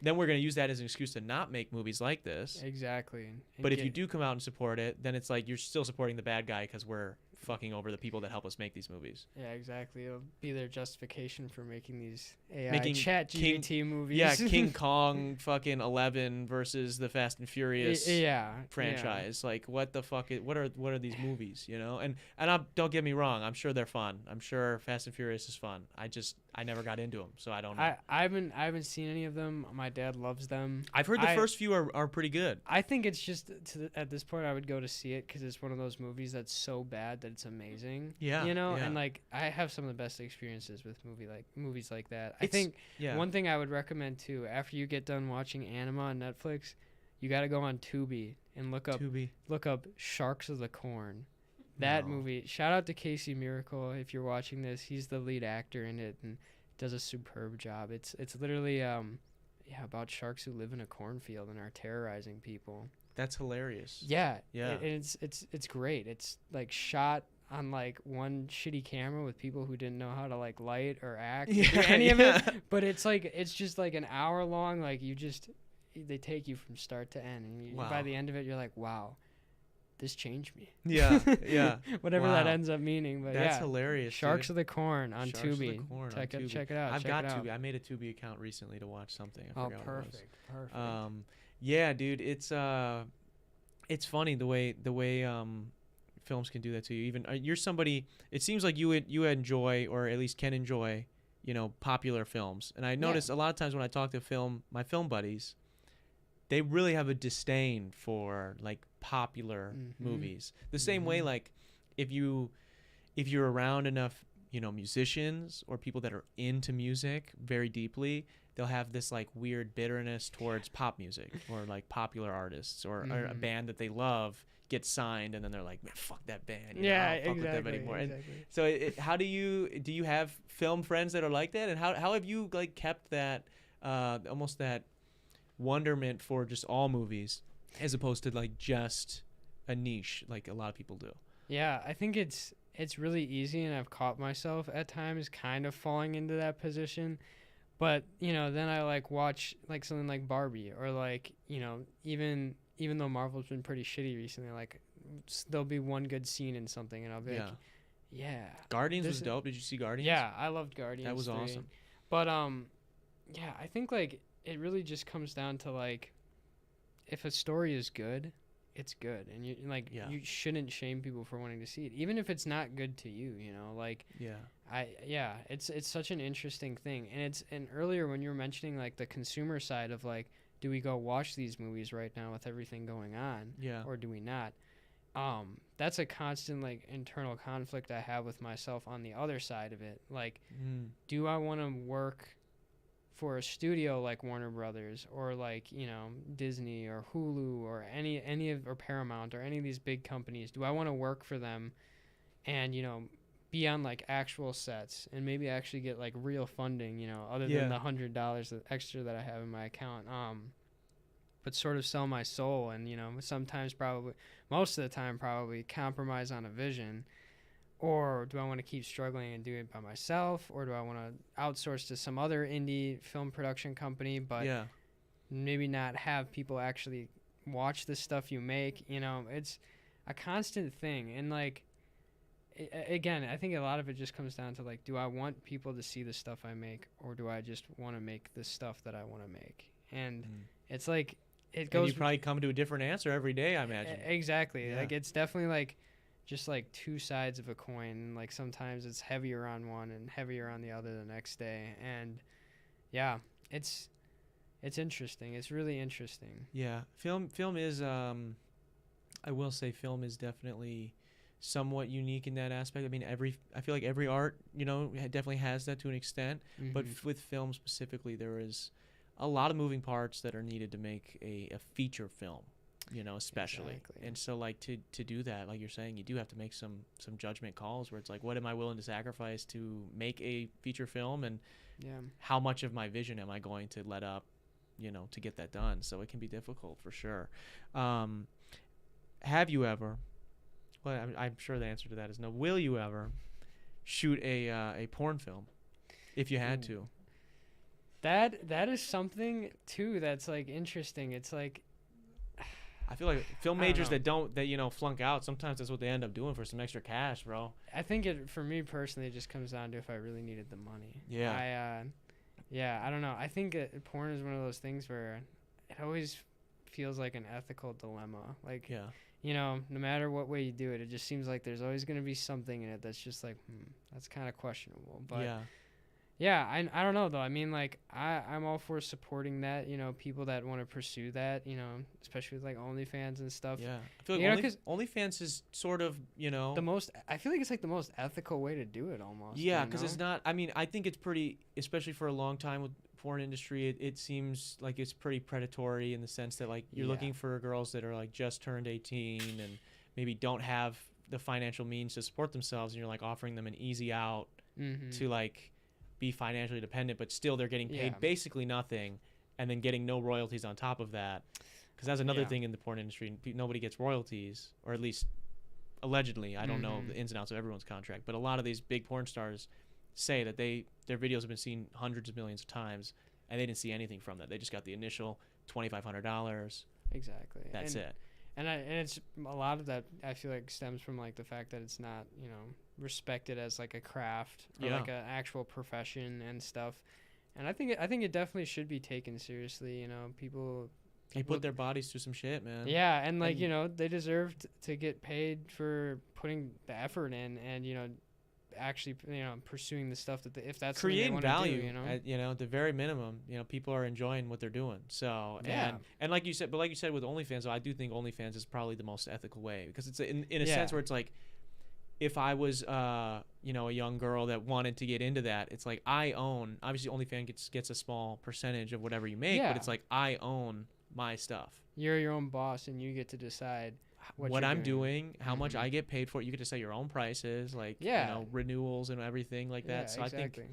then we're going to use that as an excuse to not make movies like this. Exactly. But if you do come out and support it, then it's like you're still supporting the bad guy because we're fucking over the people that help us make these movies. Yeah, exactly. It'll be their justification for making these AI chat GPT movies. Yeah, King Kong fucking 11 versus the Fast and Furious franchise. Yeah. Like what the fuck what are these movies, And don't get me wrong, I'm sure they're fun. I'm sure Fast and Furious is fun. I never got into them, so I don't know. I haven't seen any of them. My dad loves them. I've heard the first few are pretty good. I think it's just at this point I would go to see it because it's one of those movies that's so bad that it's amazing. Yeah, and like I have some of the best experiences with movies like that. I think one thing I would recommend too, after you get done watching Anima on Netflix, you got to go on Tubi and look up Sharks of the Corn. That movie. Shout out to Casey Miracle if you're watching this. He's the lead actor in it and does a superb job. It's literally about sharks who live in a cornfield and are terrorizing people. That's hilarious. Yeah. Yeah. It's great. It's like shot on like one shitty camera with people who didn't know how to like light or act or do any of it. But it's just like an hour long. Like they take you from start to end, and by the end of it, you're like, wow, this changed me. Yeah, yeah. Whatever that ends up meaning, but that's hilarious. Sharks dude. of the Corn on Sharks Tubi. Of the Corn check on it, Tubi. check it out. I've check got it Tubi. out. I made a Tubi account recently to watch something. I forgot perfect, what it was. perfect. Yeah, dude. It's funny the way films can do that to you. Even you're somebody. It seems like you enjoy, or at least can enjoy, popular films. And I notice a lot of times when I talk to my film buddies, they really have a disdain for like popular movies. The same way, like if you're around enough, musicians or people that are into music very deeply, they'll have this like weird bitterness towards pop music or like popular artists or a band that they love gets signed, and then they're like, man, fuck that band. I don't fuck with them anymore. Exactly. And so how do you have film friends that are like that, and how have you like kept that almost that wonderment for just all movies as opposed to like just a niche like a lot of people do? Yeah, I think it's really easy, and I've caught myself at times kind of falling into that position. But then I like watch like something like Barbie, or like even though Marvel's been pretty shitty recently, like there'll be one good scene in something and I'll be like, yeah. Guardians was dope. Did you see Guardians? Yeah, I loved Guardians. That was 3. awesome. But yeah, I think like it really just comes down to like if a story is good, it's good, and you you shouldn't shame people for wanting to see it, even if it's not good to you. It's such an interesting thing, and earlier when you were mentioning like the consumer side of like, do we go watch these movies right now with everything going on, or do we not? That's a constant like internal conflict I have with myself on the other side of it. Like, do I want to work for a studio like Warner Brothers or like Disney or Hulu or any of or Paramount or any of these big companies? Do I want to work for them and be on like actual sets and maybe actually get like real funding, other than the $100 extra that I have in my account, but sort of sell my soul and sometimes probably most of the time probably compromise on a vision? Or do I want to keep struggling and do it by myself? Or do I want to outsource to some other indie film production company, but maybe not have people actually watch the stuff you make? It's a constant thing. And like, again, I think a lot of it just comes down to like, do I want people to see the stuff I make, or do I just want to make the stuff that I want to make? And it's like, it goes. And you probably come to a different answer every day, I imagine. Exactly. Yeah. Like, it's definitely like, just like two sides of a coin. Like sometimes it's heavier on one and heavier on the other the next day. And yeah, it's interesting. It's really interesting. Yeah. Film is I will say film is definitely somewhat unique in that aspect. I mean, I feel like every art, definitely has that to an extent, but with film specifically, there is a lot of moving parts that are needed to make a feature film. Especially. Exactly. And so like to do that, like you're saying, you do have to make some judgment calls where it's like, what am I willing to sacrifice to make a feature film, and how much of my vision am I going to let up, to get that done? So it can be difficult for sure. Have you ever, well, I'm sure the answer to that is no. Will you ever shoot a porn film if you had to? That is something too that's like interesting. It's like, I feel like film majors that flunk out, sometimes that's what they end up doing for some extra cash, bro. I think for me personally, it just comes down to if I really needed the money. Yeah. I don't know. I think porn is one of those things where it always feels like an ethical dilemma. Like, no matter what way you do it, it just seems like there's always going to be something in it that's just like, that's kind of questionable. But I don't know though. I mean, like I'm all for supporting that, people that want to pursue that, especially with like OnlyFans and stuff. Yeah. I feel like OnlyFans is sort of, I feel like it's like the most ethical way to do it almost. Yeah, because it's not, I mean, I think it's pretty, especially for a long time with porn industry, it seems like it's pretty predatory in the sense that like you're looking for girls that are like just turned 18 and maybe don't have the financial means to support themselves, and you're like offering them an easy out to like be financially dependent, but still they're getting paid basically nothing, and then getting no royalties on top of that, because that's another thing in the porn industry. Nobody gets royalties, or at least allegedly. I don't know the ins and outs of everyone's contract, but a lot of these big porn stars say that their videos have been seen hundreds of millions of times, and they didn't see anything from that. They just got the initial $2,500. Exactly. That's it. And it's a lot of that, I feel like, stems from like the fact that it's not, you know, respected as like a craft or like an actual profession and stuff. And I think it definitely should be taken seriously. You know, people they put their bodies through some shit, man. Yeah, and like, you know, they deserve to get paid for putting the effort in, and, you know, actually, you know, pursuing the stuff that if that's creating value, do, you know? At the very minimum, you know, people are enjoying what they're doing. So and like you said with OnlyFans, though, I do think OnlyFans is probably the most ethical way, because it's in a sense where it's like, if I was you know, a young girl that wanted to get into that, it's like I own, obviously OnlyFans gets a small percentage of whatever you make, but it's like I own my stuff. You're your own boss, and you get to decide what I'm doing, how much I get paid for it. You get to set your own prices, like you know, renewals and everything like that. So exactly.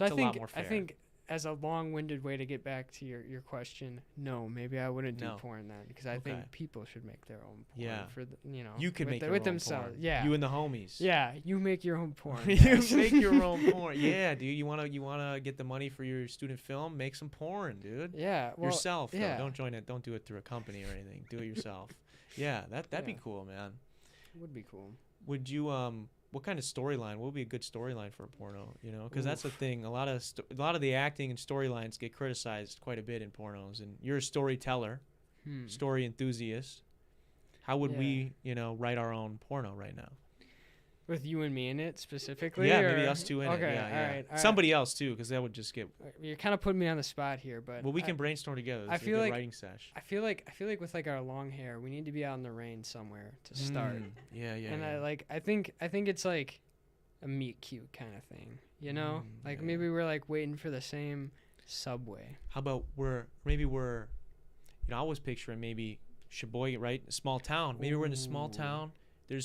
I think a lot more fair. I think, as a long-winded way to get back to your question, no, maybe I wouldn't do porn then, because I think people should make their own porn for the, you know, you can make with themselves. Porn. You and the homies. Yeah, you make your own porn. You make your own porn. Yeah, dude. You wanna get the money for your student film? Make some porn, dude. Yeah, well, yourself. Though. Don't join it. Don't do it through a company or anything. Do it yourself. Yeah, that'd be cool, man. Would be cool. Would you what kind of storyline? What would be a good storyline for a porno? You know, because that's the thing. A lot of the acting and storylines get criticized quite a bit in pornos. And you're a storyteller, story enthusiast. How would we, you know, write our own porno right now? With you and me in it specifically? Yeah, maybe us two in it. Yeah, all right. Somebody else too, because that would just get. You're kind of putting me on the spot here, but. Well, we can brainstorm together. I feel like writing sesh. I feel like with like our long hair, we need to be out in the rain somewhere to start. Yeah. And I think it's like a meet cute kind of thing, you know? Maybe we're like waiting for the same subway. How about we're you know, I was picturing maybe Sheboygan, right? A small town. Maybe we're in a small town.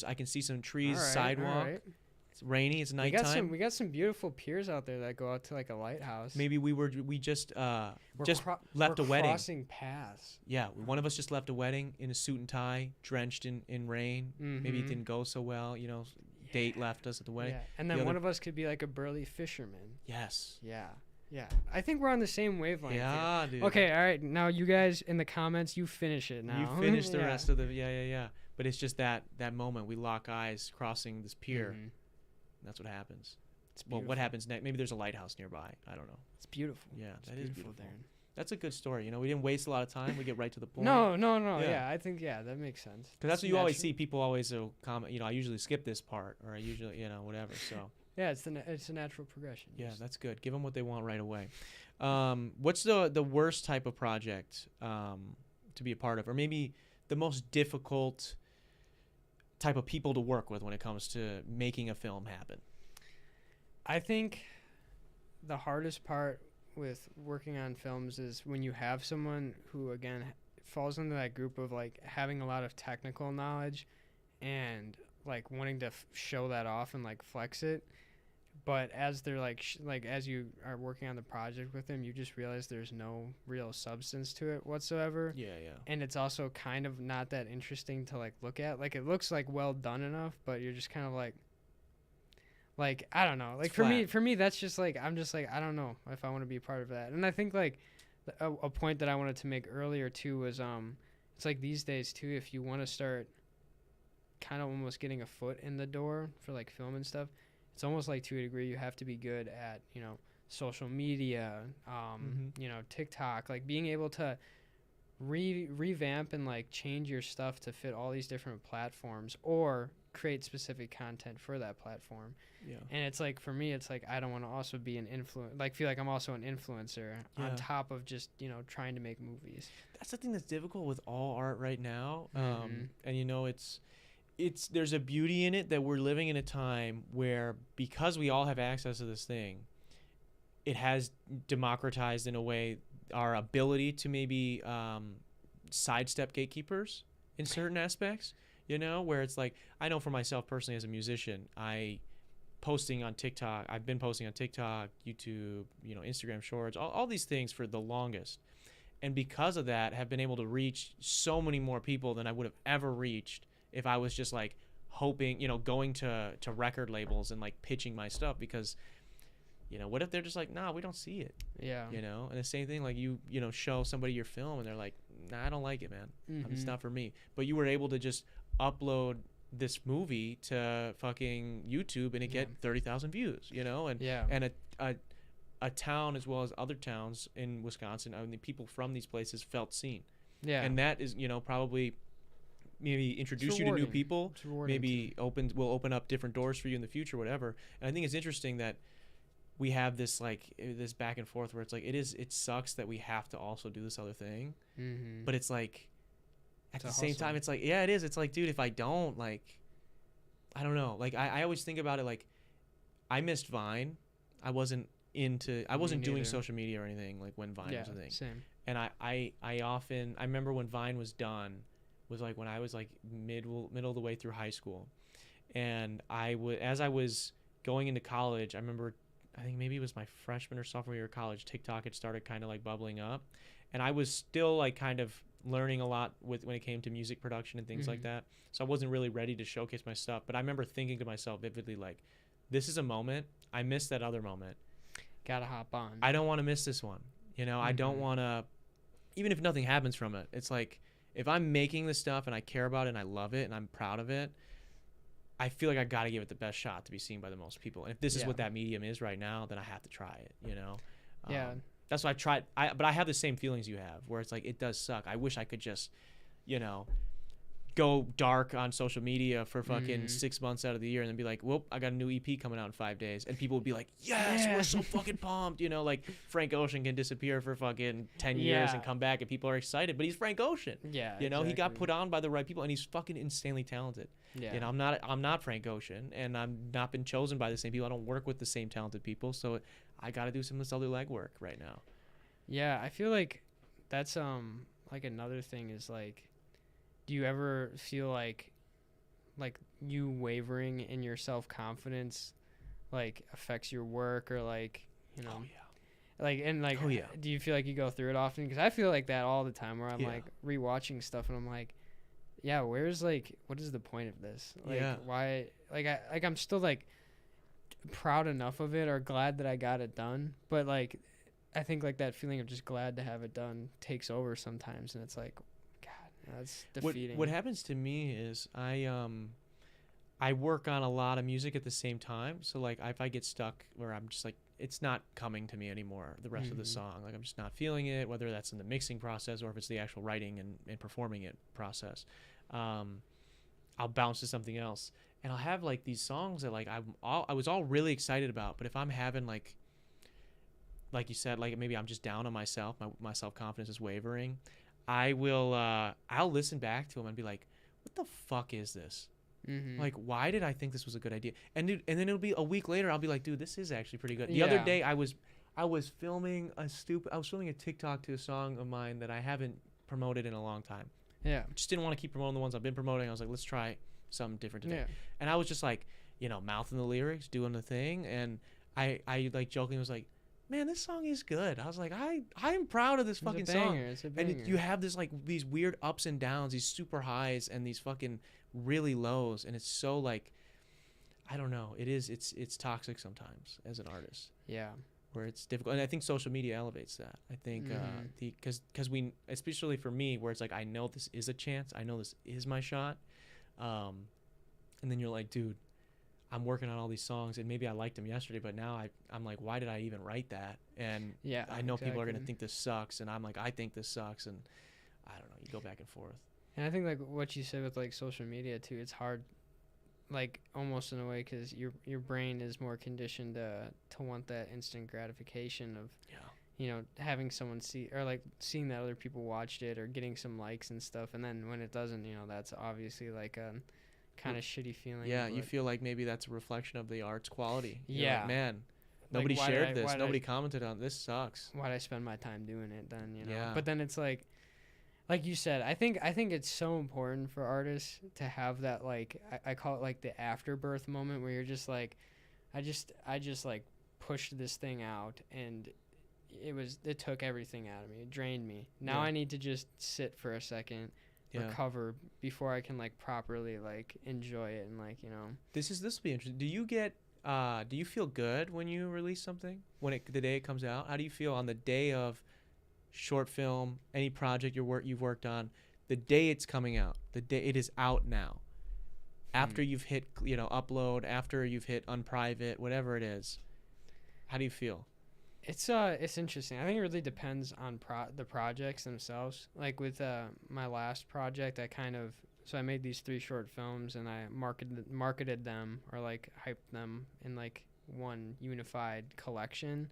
I can see some trees, sidewalk. It's rainy. It's nighttime. We got some beautiful piers out there that go out to like a lighthouse. Maybe we just left a wedding. Crossing paths. Yeah, one of us just left a wedding in a suit and tie, drenched in rain. Maybe it didn't go so well. You know, date left us at the wedding. Yeah. And then one of us could be like a burly fisherman. Yes. Yeah. Yeah, I think we're on the same wavelength. Yeah, dude. Okay, all right. Now you guys in the comments, you finish it now. You finish the rest of the yeah. But it's just that moment we lock eyes crossing this pier. That's what happens. Well, what happens next? Maybe there's a lighthouse nearby. I don't know. It's beautiful. Yeah, that is beautiful. Darren. That's a good story. You know, we didn't waste a lot of time. We get right to the point. No. Yeah, I think that makes sense. Because that's what you always see. People always comment. You know, I usually skip this part, or I usually, you know, whatever. So. Yeah, it's a natural progression. Yeah, that's good. Give them what they want right away. What's the worst type of project to be a part of, or maybe the most difficult type of people to work with when it comes to making a film happen? I think the hardest part with working on films is when you have someone who, again, falls into that group of like having a lot of technical knowledge and like wanting to show that off and like flex it. But as they're as you are working on the project with them, you just realize there's no real substance to it whatsoever. Yeah. And it's also kind of not that interesting to like look at. Like it looks like well done enough, but you're just kind of like I don't know. Like for me, that's just like I'm just like I don't know if I want to be a part of that. And I think like a point that I wanted to make earlier too was it's like these days too, if you want to start kind of almost getting a foot in the door for like film and stuff. It's almost like to a degree you have to be good at, you know, social media, you know, TikTok, like being able to revamp and like change your stuff to fit all these different platforms or create specific content for that platform. Yeah. And it's like, for me, it's like, I don't want to also be feel like I'm also an influencer on top of just, you know, trying to make movies. That's the thing that's difficult with all art right now. And you know, there's a beauty in it that we're living in a time where, because we all have access to this thing, it has democratized in a way our ability to maybe sidestep gatekeepers in certain aspects. you know, where it's like, I know for myself personally as a musician, I've been posting on TikTok, YouTube, you know, Instagram Shorts, all these things for the longest. And because of that, have been able to reach so many more people than I would have ever reached if I was just like hoping, you know, going to record labels and like pitching my stuff, because, you know, what if they're just like, nah, we don't see it. Yeah. You know, and the same thing, like you know, show somebody your film and they're like, nah, I don't like it, man. It's not for me. But you were able to just upload this movie to fucking YouTube and it get 30,000 views, you know, and a town as well as other towns in Wisconsin, I mean, the people from these places felt seen. Yeah. And that is, you know, probably maybe introduce you to new people, maybe will open up different doors for you in the future, whatever. And I think it's interesting that we have this like this back and forth where it's like it sucks that we have to also do this other thing, but it's like at the same time it's like, yeah, it is. It's like, dude, if I don't, like, I don't know. Like I always think about it like I missed Vine. I wasn't doing social media or anything like when Vine was a thing. Same. And I remember when Vine was done was like when I was like middle of the way through high school, and as I was going into college, I remember, I think maybe it was my freshman or sophomore year of college, TikTok had started kind of like bubbling up, and I was still like kind of learning a lot when it came to music production and things like that. So I wasn't really ready to showcase my stuff, but I remember thinking to myself vividly, like, this is a moment. I missed that other moment. Gotta hop on. I don't want to miss this one. You know, I don't want to, even if nothing happens from it, it's like, if I'm making this stuff and I care about it and I love it and I'm proud of it, I feel like I got to give it the best shot to be seen by the most people. And if this is what that medium is right now, then I have to try it, you know? That's why I tried. But I have the same feelings you have, where it's like, it does suck. I wish I could just, you know, go dark on social media for fucking 6 months out of the year and then be like, whoop, I got a new EP coming out in 5 days. And people would be like, yes, we're so fucking pumped. You know, like Frank Ocean can disappear for fucking 10 years and come back and people are excited, but he's Frank Ocean. Yeah. You know, he got put on by the right people and he's fucking insanely talented. Yeah. You know, I'm not Frank Ocean, and I'm not been chosen by the same people. I don't work with the same talented people. So I got to do some of this other legwork right now. Yeah. I feel like that's, like another thing is like, do you ever feel like you wavering in your self-confidence like affects your work, or like, you know, do you feel like you go through it often? Because I feel like that all the time, where I'm like rewatching stuff and I'm like, yeah, what is the point of this? Like, why, I'm still like proud enough of it or glad that I got it done, but like I think like that feeling of just glad to have it done takes over sometimes, and it's like, that's defeating. What happens to me is I work on a lot of music at the same time. So like if I get stuck where I'm just like, it's not coming to me anymore, the rest of the song, like I'm just not feeling it, whether that's in the mixing process or if it's the actual writing and performing it process, I'll bounce to something else, and I'll have like these songs that like I was all really excited about, but if I'm having like you said, like maybe I'm just down on myself, my self-confidence is wavering, I'll listen back to them and be like, what the fuck is this? Like, why did I think this was a good idea? And then it'll be a week later, I'll be like, dude, this is actually pretty good. The other day I was filming a TikTok to a song of mine that I haven't promoted in a long time. Yeah. I just didn't want to keep promoting the ones I've been promoting. I was like, let's try something different today. Yeah. And I was just like, you know, mouthing the lyrics, doing the thing, and I like jokingly was like, man, this song is good. I was like, I'm proud of this fucking song. It's a banger. And you have this like these weird ups and downs, these super highs and these fucking really lows, and it's so like, I don't know. It's toxic sometimes as an artist. Yeah. Where it's difficult, and I think social media elevates that. I think because we, especially for me, where it's like, I know this is a chance, I know this is my shot, and then you're like, dude, I'm working on all these songs, and maybe I liked them yesterday, but now I'm like, why did I even write that? And I know people are going to think this sucks, and I'm like, I think this sucks, and I don't know, you go back and forth. And I think like what you said with like social media too, it's hard, like almost in a way, because your brain is more conditioned to want that instant gratification of, you know, having someone see, or like seeing that other people watched it or getting some likes and stuff, and then when it doesn't, you know, that's obviously like a kind of shitty feeling. Yeah, you feel like maybe that's a reflection of the art's quality. You're like, man, nobody shared this. Nobody commented on this. Sucks. Why'd I spend my time doing it then? You know. Yeah. But then it's like, like you said, I think it's so important for artists to have that, like, I call it like the afterbirth moment where you're just like, I just like pushed this thing out, and it took everything out of me. It drained me. Now I need to just sit for a second, recover before I can like properly like enjoy it, and like, you know. This will be interesting. Do you feel good when you release something? The day it comes out? How do you feel on the day of short film, any project you've worked on, the day it's coming out, the day it is out now, after you've hit, you know, upload, after you've hit unprivate, whatever it is, how do you feel? It's interesting. I think it really depends on the projects themselves. Like with my last project, I made these 3 short films, and I marketed them, or like hyped them in like one unified collection.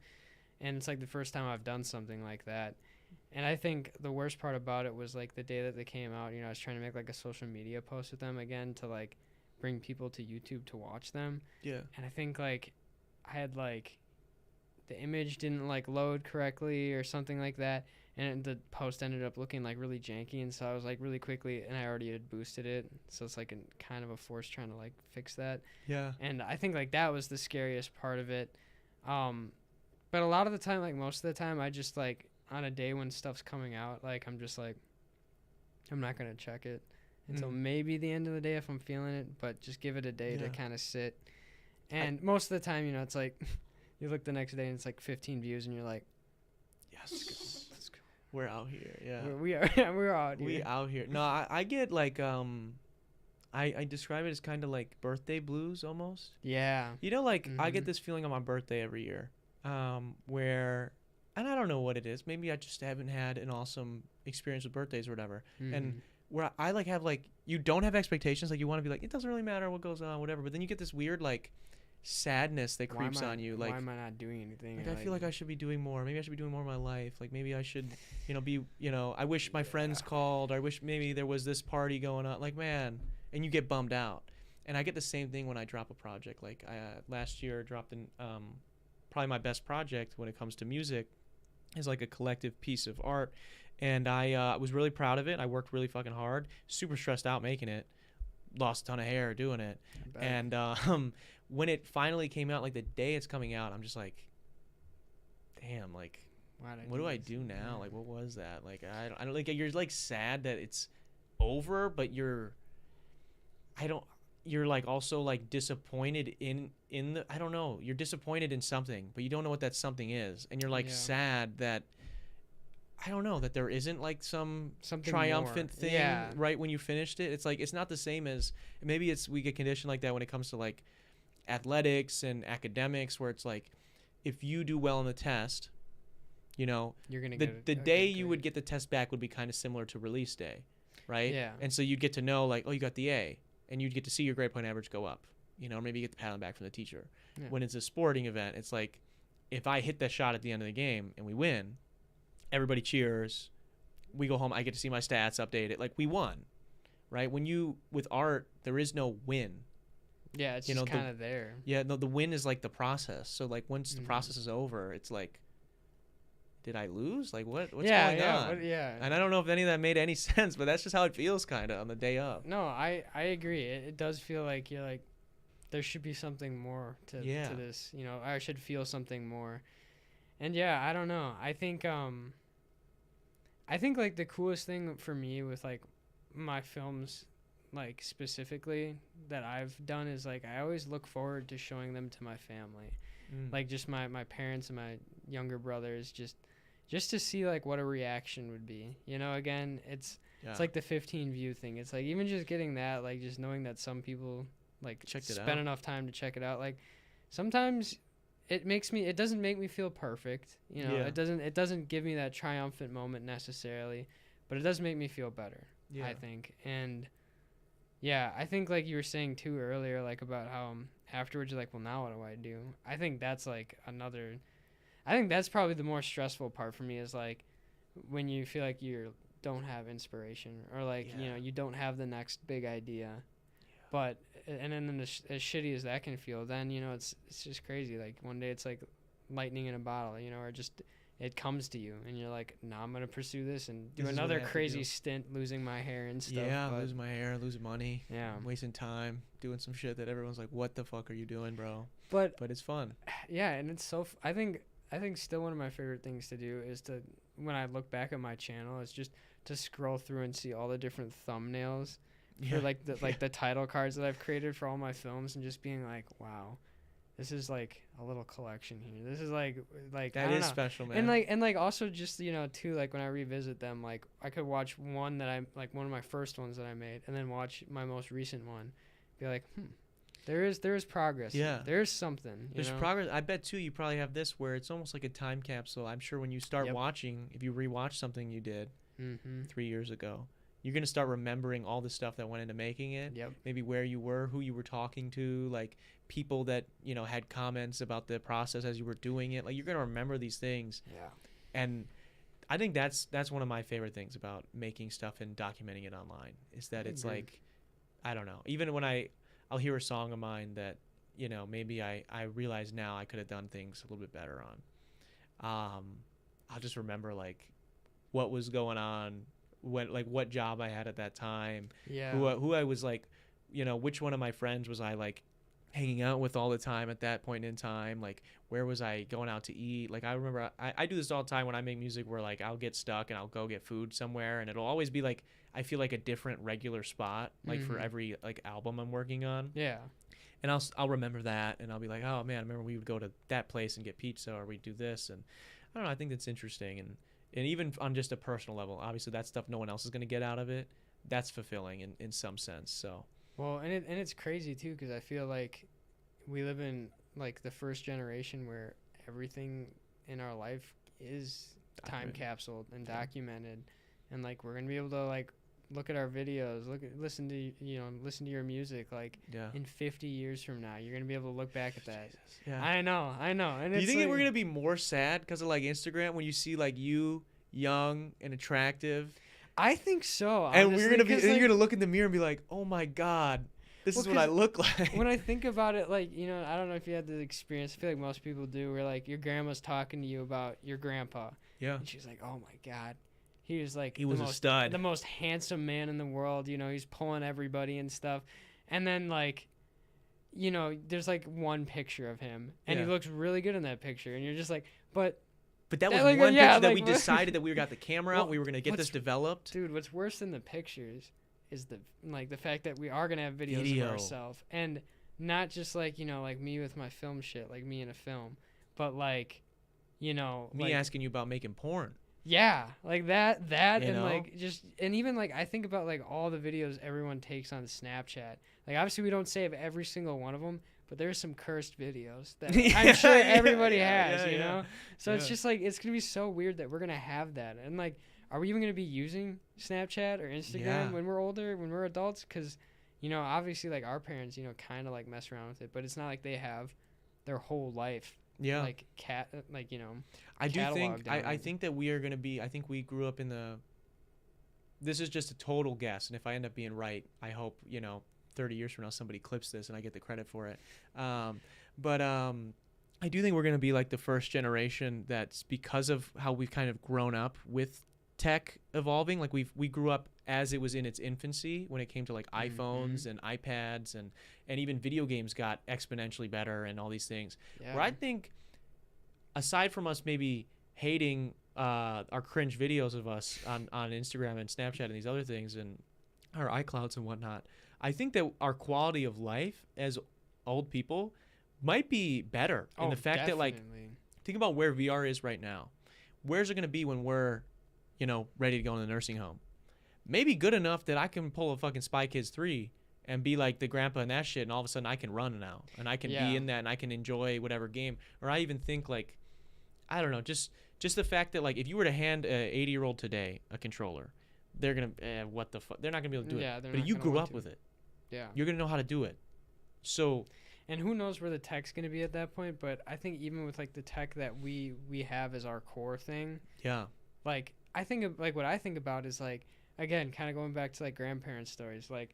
And it's like the first time I've done something like that. And I think the worst part about it was like the day that they came out, you know, I was trying to make like a social media post with them again to like bring people to YouTube to watch them. Yeah. And I think like I had like the image didn't like load correctly or something like that, and the post ended up looking like really janky, and so I was like really quickly, and I already had boosted it, so it's like a kind of a force trying to like fix that. Yeah. And I think like that was the scariest part of it. But a lot of the time, like most of the time, I just like on a day when stuff's coming out, like I'm just like, I'm not gonna check it until maybe the end of the day if I'm feeling it, but just give it a day to kind of sit. And most of the time, you know, it's like you look the next day and it's like 15 views, and you're like, yes, let's go. We're out here. Yeah. We're out here. We out here. No, I get like I describe it as kind of like birthday blues almost. Yeah. You know, like I get this feeling on my birthday every year, where, and I don't know what it is. Maybe I just haven't had an awesome experience with birthdays or whatever. And where I like have like, you don't have expectations. Like you want to be like, it doesn't really matter what goes on, whatever. But then you get this weird like sadness that creeps on you. Like, why am I not doing anything? Like, I feel like I should be doing more. Maybe I should be doing more in my life. Like maybe I should, I wish my friends called. Or I wish maybe there was this party going on. Like, man, and you get bummed out. And I get the same thing when I drop a project. Like last year I dropped probably my best project when it comes to music is like a collective piece of art. And I was really proud of it. I worked really fucking hard, super stressed out making it, lost a ton of hair doing it. And when it finally came out, like the day it's coming out, I'm just like, damn, like, what do I do now? Like, what was that? Like, I don't like, you're like sad that it's over, but you're like also like disappointed in the, I don't know, you're disappointed in something, but you don't know what that something is. And you're like sad that, I don't know, that there isn't like something triumphant more. thing right when you finished it. It's like, it's not the same as, maybe we get conditioned like that when it comes to like athletics and academics, where it's like, if you do well on the test, you know, you're gonna the day you would get the test back would be kind of similar to release day, right? Yeah. And so you'd get to know like, oh, you got the A, and you'd get to see your grade point average go up, you know, or maybe you get the pat on the back from the teacher. Yeah. When it's a sporting event, it's like, if I hit that shot at the end of the game and we win, everybody cheers, we go home, I get to see my stats updated, like we won, right? With art, there is no win. Yeah, it's just kind of there. Yeah, no, the win is like the process. So like once the process is over, it's like, did I lose? Like what's going on? And I don't know if any of that made any sense, but that's just how it feels kind of on the day of. No, I agree. It does feel like you're like, there should be something more to this. You know, I should feel something more. And yeah, I don't know. I think like the coolest thing for me with like my films, like specifically that I've done, is like I always look forward to showing them to my family, like just my parents and my younger brothers, just to see like what a reaction would be. You know, again, it's like the 15 view thing. It's like even just getting that, like just knowing that some people like spend enough time to check it out. Like sometimes it doesn't make me feel perfect. You know, it doesn't give me that triumphant moment necessarily, but it does make me feel better. Yeah. I think. And yeah, I think like you were saying too earlier, like about how afterwards you're like, well, now what do I do? I think that's like I think that's probably the more stressful part for me, is like when you feel like you don't have inspiration, or like, you know, you don't have the next big idea. But, and then as shitty as that can feel, then, you know, it's just crazy. Like one day it's like lightning in a bottle, you know, or just it comes to you, and you're like, no, I'm gonna pursue this and do This is what I another have to crazy do. stint, losing my hair and stuff. Yeah, but losing my hair, losing money, yeah, wasting time, doing some shit that everyone's like, what the fuck are you doing, bro? but it's fun. yeah, and it's so. I think still one of my favorite things to do is to, when I look back at my channel, is just to scroll through and see all the different thumbnails for like the title cards that I've created for all my films, and just being like, wow, this is like a little collection here. This is like that is special, man. And like also just, you know, too, like when I revisit them, like I could watch one that I like, one of my first ones that I made, and then watch my most recent one, be like, there is progress. Yeah, there's something. There's progress. I bet too. You probably have this where it's almost like a time capsule. I'm sure when you start watching, if you rewatch something you did 3 years ago, you're gonna start remembering all the stuff that went into making it. Yep. Maybe where you were, who you were talking to, like people that, you know, had comments about the process as you were doing it. Like you're gonna remember these things. Yeah. And I think that's one of my favorite things about making stuff and documenting it online, is that it's like, I don't know. Even when I'll hear a song of mine that, you know, maybe I realize now I could have done things a little bit better on. I'll just remember like what was going on, what job I had at that time, who I was like, you know, which one of my friends was I like hanging out with all the time at that point in time, like where was I going out to eat. Like I remember I do this all the time when I make music, where like I'll get stuck and I'll go get food somewhere, and it'll always be like I feel like a different regular spot, like for every like album I'm working on. Yeah. And I'll remember that, and I'll be like, oh man, I remember we would go to that place and get pizza, or we'd do this. And I don't know, I think that's interesting. And even on just a personal level, obviously that stuff no one else is going to get out of it. That's fulfilling in some sense. So well, and it's crazy too, because I feel like we live in like the first generation where everything in our life is time capsuled and documented, and like we're gonna be able to like look at our videos, listen to your music, like in 50 years from now, you're gonna be able to look back at that. Yeah, I know. And do you think that we're gonna be more sad because of like Instagram, when you see like you young and attractive? I think so. Honestly, and you're gonna look in the mirror and be like, oh my god, this is what I look like. When I think about it, like, you know, I don't know if you had the experience. I feel like most people do, where like your grandma's talking to you about your grandpa. Yeah. And she's like, oh my god. He was like a stud, the most handsome man in the world. You know, he's pulling everybody and stuff. And then like, you know, there's like one picture of him, and he looks really good in that picture, and you're just like, but that was like, one picture that we decided that we got the camera out, we were gonna get this developed. Dude, what's worse than the pictures is the fact that we are gonna have videos of ourselves, and not just like, you know, like me with my film shit, like me in a film, but like, you know, me like, asking you about making porn. Yeah, like that, and like just, and even like I think about like all the videos everyone takes on Snapchat. Like obviously we don't save every single one of them, but there's some cursed videos that I'm sure everybody has, you know. So it's just like, it's gonna be so weird that we're gonna have that, and like, are we even gonna be using Snapchat or Instagram when we're older, when we're adults? Because, you know, obviously like our parents, you know, kind of like mess around with it, but it's not like they have their whole life. Yeah. Like you know. I do think I think that we are gonna be. I think we grew up in the. This is just a total guess, and if I end up being right, I hope, you know, 30 years from now somebody clips this and I get the credit for it. But I do think we're gonna be like the first generation that's, because of how we've kind of grown up with tech evolving. Like we grew up as it was in its infancy when it came to like iPhones and iPads, and even video games got exponentially better and all these things. Yeah. Where I think, aside from us maybe hating our cringe videos of us on Instagram and Snapchat and these other things and our iClouds and whatnot, I think that our quality of life as old people might be better in the fact that, like, think about where VR is right now. Where's it going to be when we're, you know, ready to go in the nursing home? Maybe good enough that I can pull a fucking Spy Kids 3 and be like the grandpa and that shit, and all of a sudden I can run now, and I can be in that, and I can enjoy whatever game. Or I even think, like, I don't know, just the fact that, like, if you were to hand an 80-year-old today a controller, they're going to, what the fuck? They're not going to be able to do it. But if you grew up with it, you're going to know how to do it. So... And who knows where the tech's going to be at that point, but I think even with, like, the tech that we have as our core thing, like, I think, like, what I think about is, like, again, kind of going back to, like, grandparent stories, like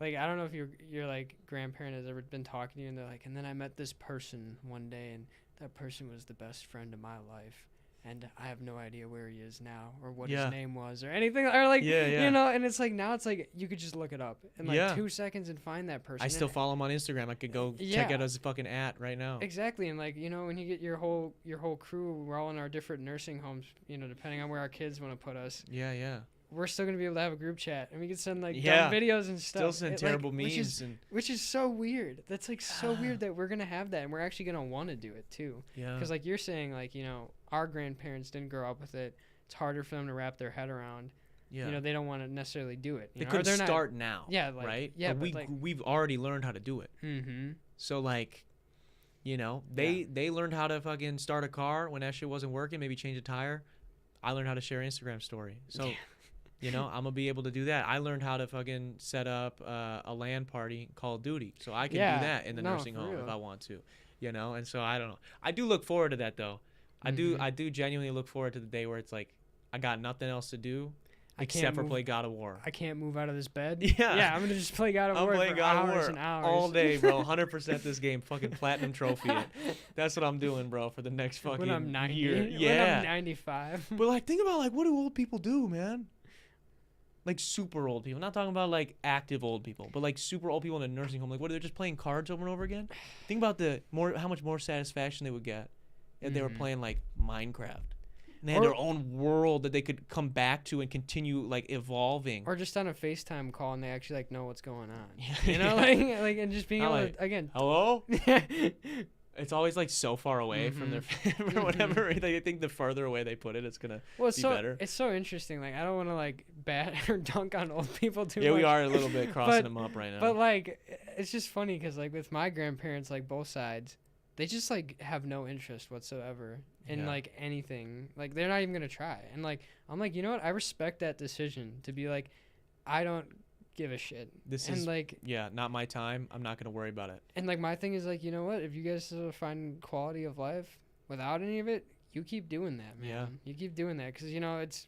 I don't know if your like grandparent has ever been talking to you, and they're like, and then I met this person one day, and that person was the best friend of my life, and I have no idea where he is now or what his name was or anything, or like, you know, and it's like, now it's like you could just look it up in like 2 seconds and find that person. I still follow him on Instagram. I could go check out his fucking right now. Exactly. And like, you know, when you get your whole crew, we're all in our different nursing homes, you know, depending on where our kids want to put us. Yeah. We're still going to be able to have a group chat, and we can send like dumb videos and stuff. Still send terrible memes. Which is so weird. That's like so weird that we're going to have that, and we're actually going to want to do it too. Yeah. Because like you're saying, like, you know, our grandparents didn't grow up with it. It's harder for them to wrap their head around. Yeah. You know, they don't want to necessarily do it. They couldn't start now. Yeah. Like, right? Yeah. But we've already learned how to do it. Mm-hmm. So like, you know, they learned how to fucking start a car when that shit wasn't working, maybe change a tire. I learned how to share an Instagram story. So... You know, I'm going to be able to do that. I learned how to fucking set up a LAN party, Call of Duty. So I can do that in the nursing home if I want to. You know, and so I don't know. I do look forward to that, though. I do genuinely look forward to the day where it's like, I got nothing else to do except for play God of War. I can't move out of this bed. Yeah, I'm going to just play God of War for hours and hours. All day, bro. 100% this game. Fucking platinum trophy it. That's what I'm doing, bro, for the next fucking when I'm 90, year. Yeah. When I'm 95. But, like, think about, like, what do old people do, man? Like super old people. I'm not talking about like active old people, but like super old people in a nursing home. Like what, are they just playing cards over and over again? Think about how much more satisfaction they would get if they were playing like Minecraft. And they had their own world that they could come back to and continue like evolving. Or just on a FaceTime call and they actually like know what's going on. You know, like and just being able to again. Hello? It's always like so far away from their or whatever. They think the farther away they put it, it's gonna be better. It's so interesting. Like I don't want to like bat or dunk on old people too much. Yeah, we are a little bit crossing them up right now. But like, it's just funny because like with my grandparents, like both sides, they just like have no interest whatsoever in like anything. Like they're not even gonna try. And like I'm like, you know what? I respect that decision to be like, I don't give a shit. This is like not my time. I'm not gonna worry about it. And like my thing is like, you know what, if you guys find quality of life without any of it, you keep doing that, man. You keep doing that because you know it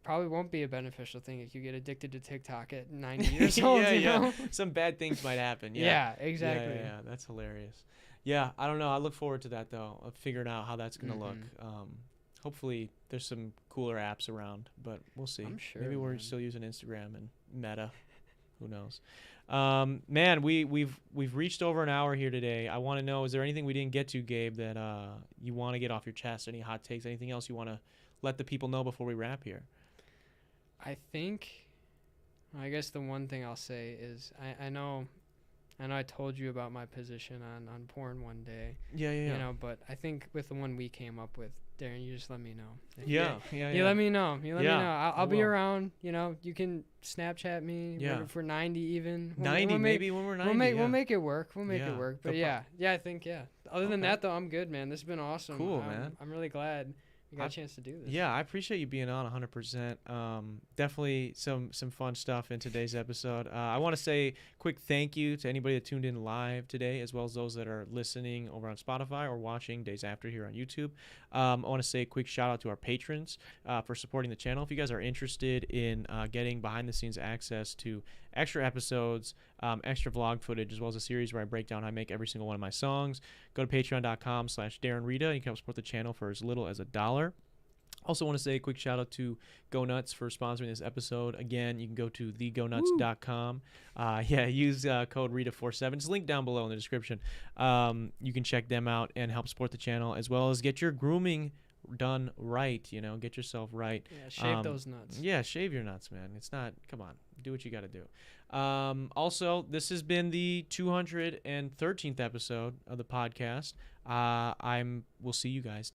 probably won't be a beneficial thing if you get addicted to TikTok at 90 years old. You know? Some bad things might happen. Exactly. Yeah, that's hilarious. Yeah, I don't know. I look forward to that though, of figuring out how that's gonna look. Hopefully there's some cooler apps around, but we'll see. I'm sure. Maybe we're still using Instagram and Meta. Who knows? Man, we've reached over an hour here today. I want to know, is there anything we didn't get to, Gabe, that you want to get off your chest? Any hot takes? Anything else you want to let the people know before we wrap here? I guess the one thing I'll say is I know I told you about my position on porn one day. Yeah. You know, but I think with the one we came up with, Darren, you just let me know. You let me know. You let me know. I'll be around. You know, you can Snapchat me. Yeah. For 90 even. 90 maybe when we're 90. We'll make it work. We'll make it work. But I think Other than that though, I'm good, man. This has been awesome. Cool, man. I'm really glad we got a chance to do this. Yeah, I appreciate you being on 100%. Definitely some fun stuff in today's episode. I want to say quick thank you to anybody that tuned in live today, as well as those that are listening over on Spotify or watching days after here on YouTube. I want to say a quick shout out to our patrons for supporting the channel. If you guys are interested in getting behind the scenes access to extra episodes, extra vlog footage, as well as a series where I break down how I make every single one of my songs, go to patreon.com/Darren Rita. You can help support the channel for as little as $1. Also want to say a quick shout out to Go Nuts for sponsoring this episode. Again, you can go to thegonuts.com. Use code Rita47. It's linked down below in the description. You can check them out and help support the channel, as well as get your grooming done right. You know, get yourself right. Yeah, shave those nuts. Yeah, shave your nuts, man. It's not, come on, do what you got to do. Also, this has been the 213th episode of the podcast. We'll see you guys